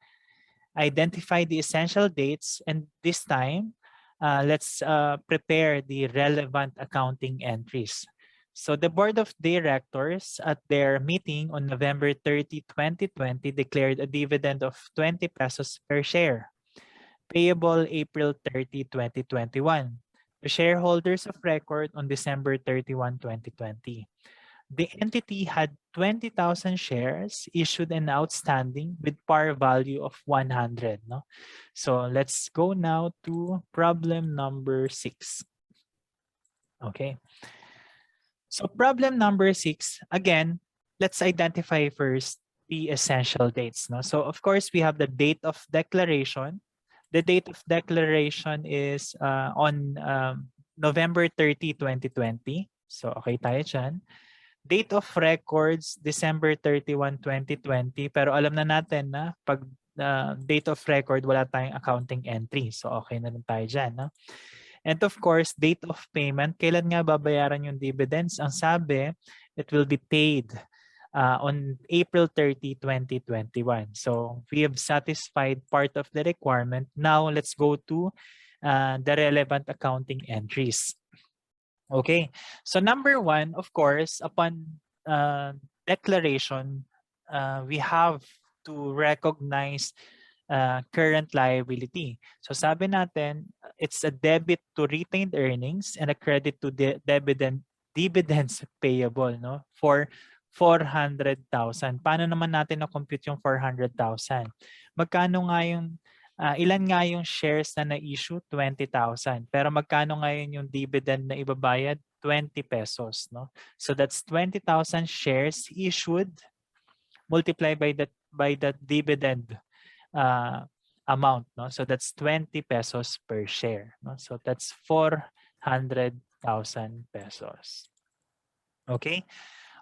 Identify the essential dates, and this time, let's prepare the relevant accounting entries. So the Board of Directors at their meeting on November 30, 2020 declared a dividend of 20 pesos per share, payable April 30, 2021, to shareholders of record on December 31, 2020. The entity had 20,000 shares issued and outstanding with par value of 100. No? So let's go now to problem number 6. Okay. So problem number 6, again, let's identify first the essential dates. No? So of course, we have the date of declaration. The date of declaration is on November 30, 2020. So okay tayo dyan. Date of records, December 31, 2020. Pero alam na natin na pag date of record, wala tayong accounting entry. So okay na rin tayo dyan. No? And of course, date of payment. Kailan nga babayaran yung dividends? Ang sabi, it will be paid on April 30, 2021. So we have satisfied part of the requirement. Now let's go to the relevant accounting entries. Okay, so number 1, of course, upon declaration, we have to recognize current liability. So sabi natin, it's a debit to retained earnings and a credit to dividends payable, no, for 400,000. Paano naman natin na-compute yung 400,000? Magkano nga yung ilan nga yung shares na na-issue? 20,000. Pero magkano ngayon yung dividend na ibabayad? 20 pesos. No? So that's 20,000 shares issued multiplied by the dividend amount. No? So that's 20 pesos per share. No? So that's 400,000 pesos. Okay?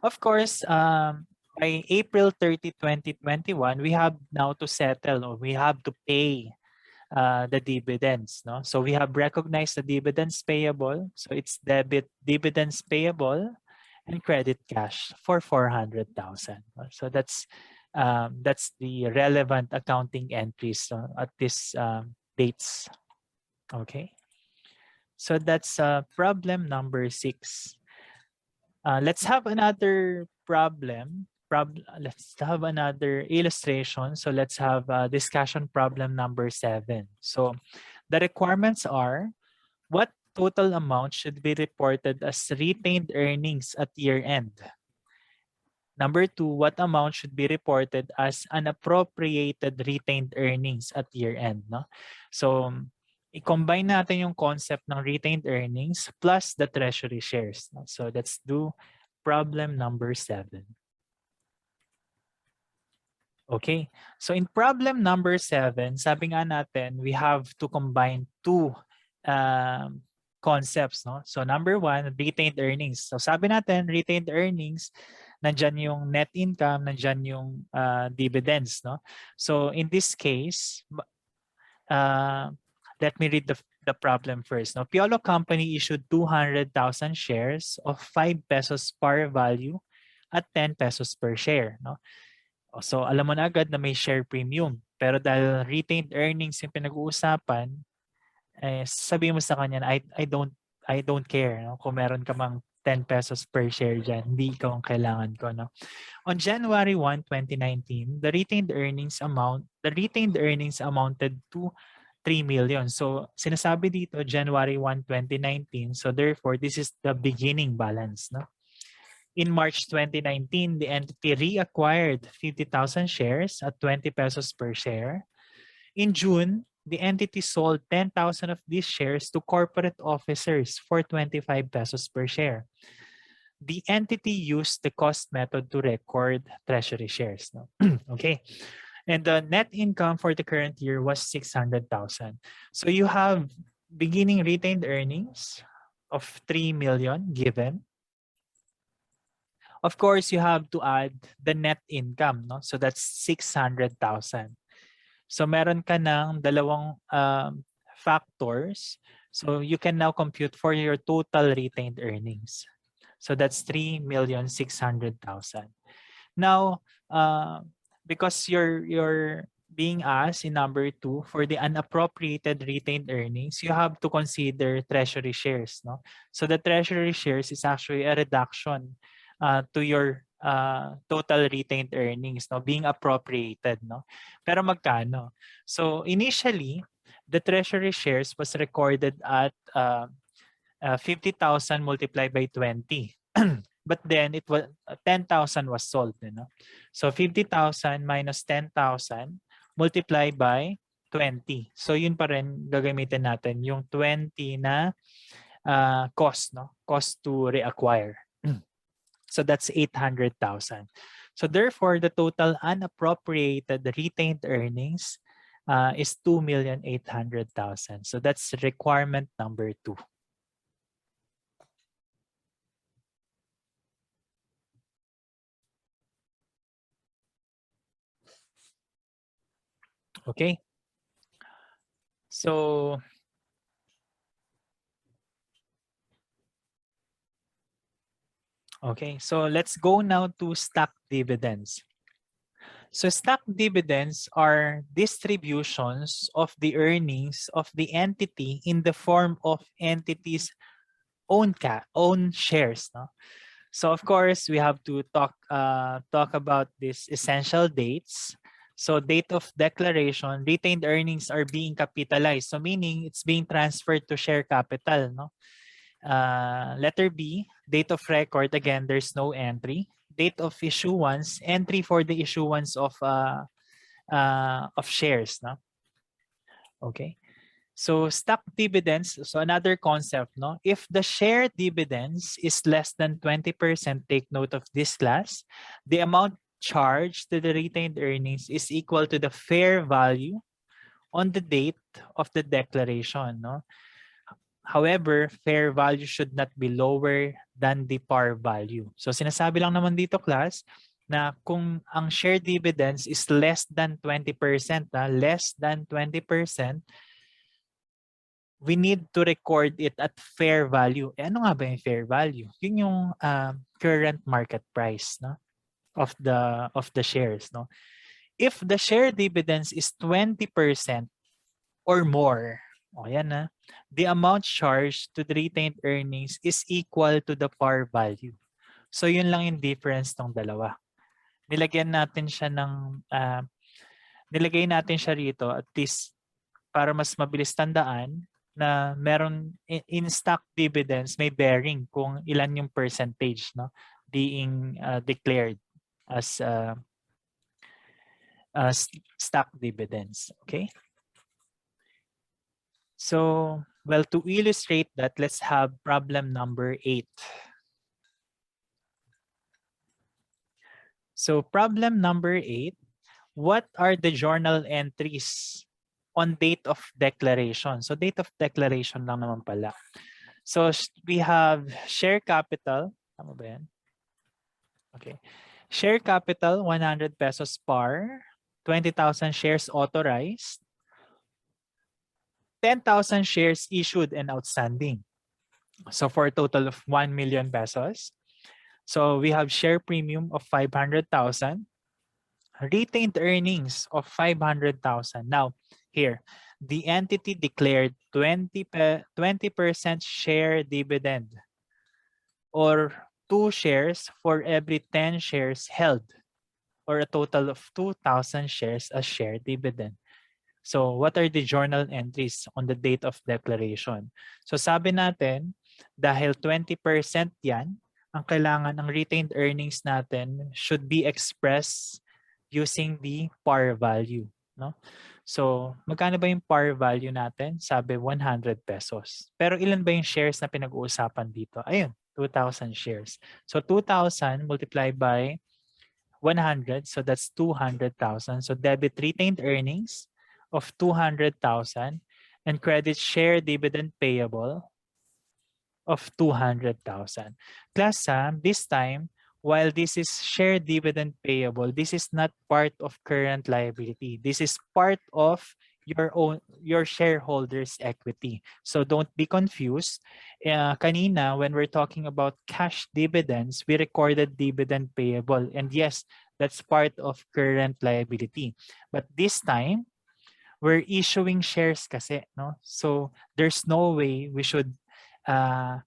Of course, by April 30, 2021, we have now to settle, or we have to pay the dividends. No? So we have recognized the dividends payable. So it's dividends payable and credit cash for 400,000. So that's the relevant accounting entries at this dates. Okay. So that's problem number 6. Let's have another problem. Let's have another illustration. So let's have discussion problem number 7. So the requirements are, what total amount should be reported as retained earnings at year end? Number 2, what amount should be reported as unappropriated retained earnings at year end? No? So i-combine natin yung concept ng retained earnings plus the treasury shares. No? So let's do problem number 7. Okay, so in problem number 7, sabi nga natin, we have to combine two concepts. No? So number 1, retained earnings. So sabi natin, retained earnings, nandyan yung net income, nandyan yung dividends. No? So in this case, let me read the problem first. No? Piolo Company issued 200,000 shares of 5 pesos par value at 10 pesos per share. No? So alam mo na agad na may share premium. Pero dahil retained earnings yung pinag-uusapan, sabihin mo sa kanya na I don't care, no? Kung meron ka mang 10 pesos per share dyan, hindi ikaw ang kailangan ko. No? On January 1, 2019, the retained earnings amounted to 3 million. So sinasabi dito January 1, 2019. So therefore, this is the beginning balance. No? In March 2019, the entity reacquired 50,000 shares at 20 pesos per share. In June, the entity sold 10,000 of these shares to corporate officers for 25 pesos per share. The entity used the cost method to record treasury shares. No? Okay. And the net income for the current year was 600,000. So you have beginning retained earnings of 3 million given. Of course, you have to add the net income. No? So that's 600,000. So meron ka ng dalawang factors. So you can now compute for your total retained earnings. So that's 3,600,000. Now, because you're being asked in number 2 for the unappropriated retained earnings, you have to consider treasury shares. No? So the treasury shares is actually a reduction to your total retained earnings, no, being appropriated. No? Pero magkano? So initially, the treasury shares was recorded at 50,000 multiplied by 20. But then it was 10,000 was sold. You know? So 50,000 minus 10,000 multiplied by 20. So yun pa rin gagamitin natin yung 20 na cost, no? Cost to reacquire. So that's 800,000. So therefore, the total unappropriated retained earnings is 2,800,000. So that's requirement number 2. Okay. So okay, so let's go now to stock dividends. So stock dividends are distributions of the earnings of the entity in the form of entity's own shares. No? So of course, we have to talk about these essential dates. So date of declaration, retained earnings are being capitalized. So meaning it's being transferred to share capital. No? Letter B, date of record, again, there's no entry. Date of issuance, entry for the issuance of shares. No? Okay. So stock dividends, so another concept, no? If the share dividends is less than 20%, take note of this class, the amount charged to the retained earnings is equal to the fair value on the date of the declaration, no? However, fair value should not be lower than the par value. So sinasabi lang naman dito, class, na kung ang share dividends is less than 20%, less than 20%, we need to record it at fair value. Ano nga ba yung fair value? Yun yung current market price, no, of the shares. No? If the share dividends is 20% or more, O yan na. The amount charged to the retained earnings is equal to the par value. So yun lang yung difference ng dalawa. Nilagyan natin siya ng nilagay natin siya rito at least para mas mabilis tandaan na meron in stock dividends may bearing kung ilan yung percentage no being declared as stock dividends. Okay? So, well, to illustrate that, let's have problem number 8. So, problem number 8, what are the journal entries on date of declaration? So, date of declaration lang naman pala. So, we have share capital. Tama ba yan? Okay. Share capital, 100 pesos par, 20,000 shares authorized, 10,000 shares issued and outstanding. So for a total of 1 million pesos. So we have share premium of 500,000, retained earnings of 500,000. Now, here, the entity declared 20% share dividend or 2 shares for every 10 shares held, or a total of 2,000 shares as share dividend. So what are the journal entries on the date of declaration? So sabi natin, dahil 20% yan, ang kailangan ng retained earnings natin should be expressed using the par value. No? So magkano ba yung par value natin? Sabi 100 pesos. Pero ilan ba yung shares na pinag-uusapan dito? Ayun, 2,000 shares. So 2,000 multiplied by 100, so that's 200,000. So debit retained earnings of 200,000 and credit share dividend payable of 200,000. Class, this time, while this is share dividend payable, this is not part of current liability. This is part of your shareholders equity. So don't be confused. Kanina, when we're talking about cash dividends, we recorded dividend payable. And yes, that's part of current liability. But this time, we're issuing shares kasi, no? So there's no way uh,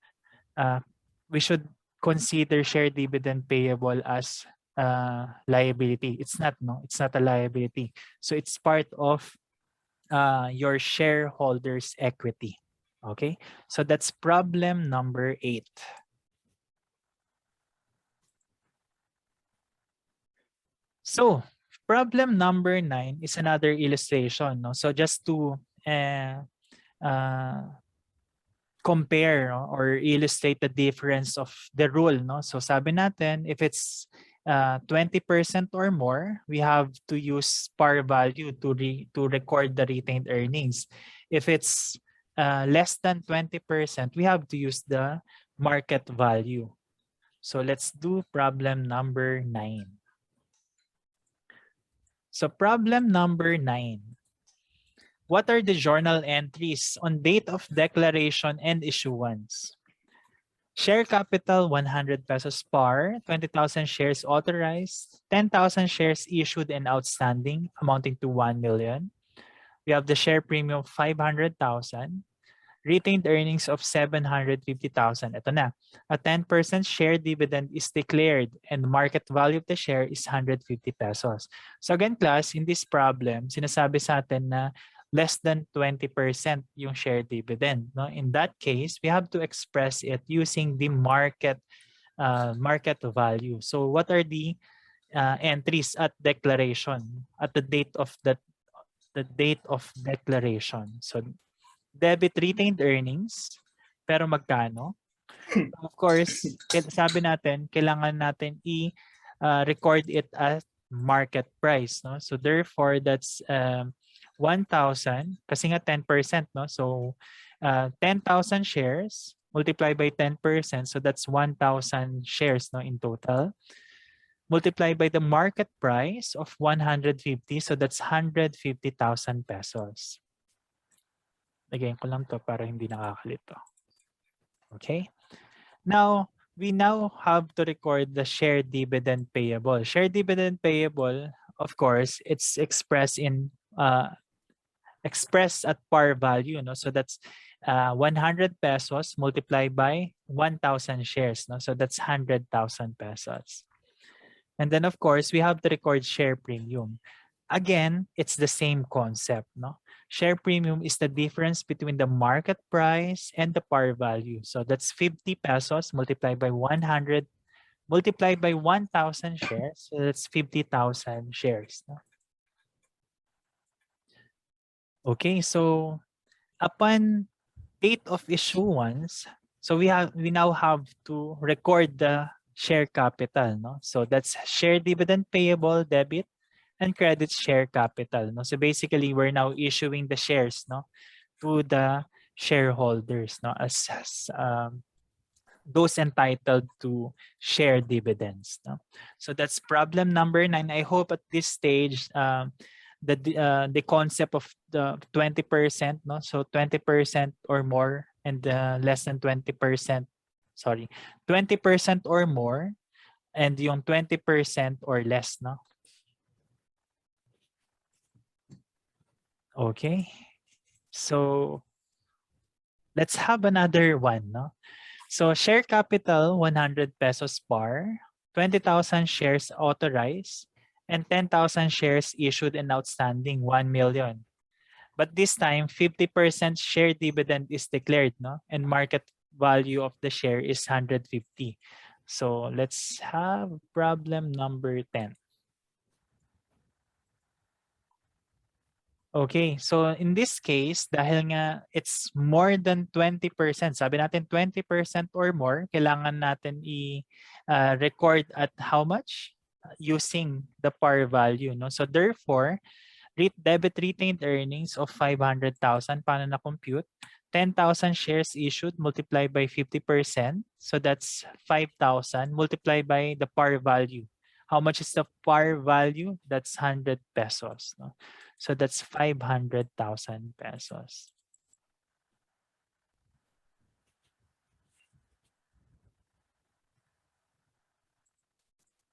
we should consider share dividend payable as liability. It's not, no? It's not a liability. So it's part of your shareholders equity. Okay? So that's problem number 8. So problem number 9 is another illustration. No? So just to compare, no, or illustrate the difference of the rule. No? So sabi natin, if it's 20% or more, we have to use par value to record the retained earnings. If it's less than 20%, we have to use the market value. So let's do problem number 9. So problem number 9. What are the journal entries on date of declaration and issuance? Share capital, 100 pesos par, 20,000 shares authorized, 10,000 shares issued and outstanding amounting to 1 million. We have the share premium of 500,000, retained earnings of 750,000. Ito na. A 10% share dividend is declared and the market value of the share is 150 pesos. So again, class, in this problem, sinasabi sa atin na less than 20% yung share dividend. No? In that case, we have to express it using the market value. So what are the entries at declaration at the date of declaration? So debit retained earnings, pero magkano? Of course, sabi natin, kailangan natin i-record it at market price. No? So therefore, that's 1,000 kasi nga 10%. No? So 10,000 shares multiplied by 10%. So that's 1,000 shares, no, in total. Multiplied by the market price of 150. So that's 150,000 pesos. Lagyan ko lang to para hindi nakakalito. Okay? Now, we now have to record the share dividend payable. Share dividend payable, of course, it's expressed in expressed at par value, no? So that's 100 pesos multiplied by 1,000 shares, no? So that's 100,000 pesos. And then of course, we have to record share premium. Again, it's the same concept, no? Share premium is the difference between the market price and the par value. So that's 50 pesos multiplied by 100 multiplied by 1,000 shares. So that's 50,000 shares, no? Okay, so upon date of issuance, so we now have to record the share capital, no? So that's share dividend payable debit and credit share capital, no? So basically we're now issuing the shares, no, to the shareholders, no, as those entitled to share dividends, no? So that's problem number 9. I hope at this stage the concept of the 20%, no, so 20% or more and less than 20%, sorry, 20% or more and yung 20% or less, no? Okay, so let's have another one, no? So share capital 100 pesos par, 20,000 shares authorized, and 10,000 shares issued and outstanding 1 million. But this time 50% share dividend is declared, no? And market value of the share is 150. So let's have problem number 10. Okay, so in this case, dahil nga it's more than 20%, sabi natin 20% or more, kailangan natin i-record at how much? Using the par value, no? So therefore, debit retained earnings of 500,000, paano na-compute? 10,000 shares issued multiplied by 50%. So that's 5,000 multiplied by the par value. How much is the par value? That's 100 pesos, no? So that's 500,000 pesos.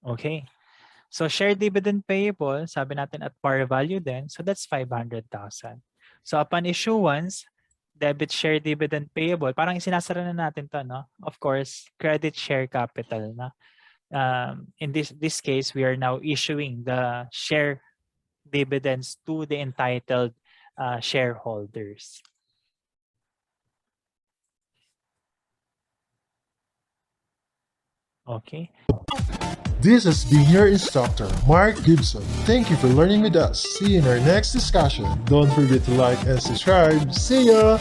Okay. So share dividend payable, sabi natin at par value din. So that's 500,000. So upon issuance, debit share dividend payable, parang isinasara na natin to, no? Of course, credit share capital na. In this case, we are now issuing the share dividends to the entitled shareholders. Okay. This has been your instructor, Mark Gibson. Thank you for learning with us. See you in our next discussion. Don't forget to like and subscribe. See ya!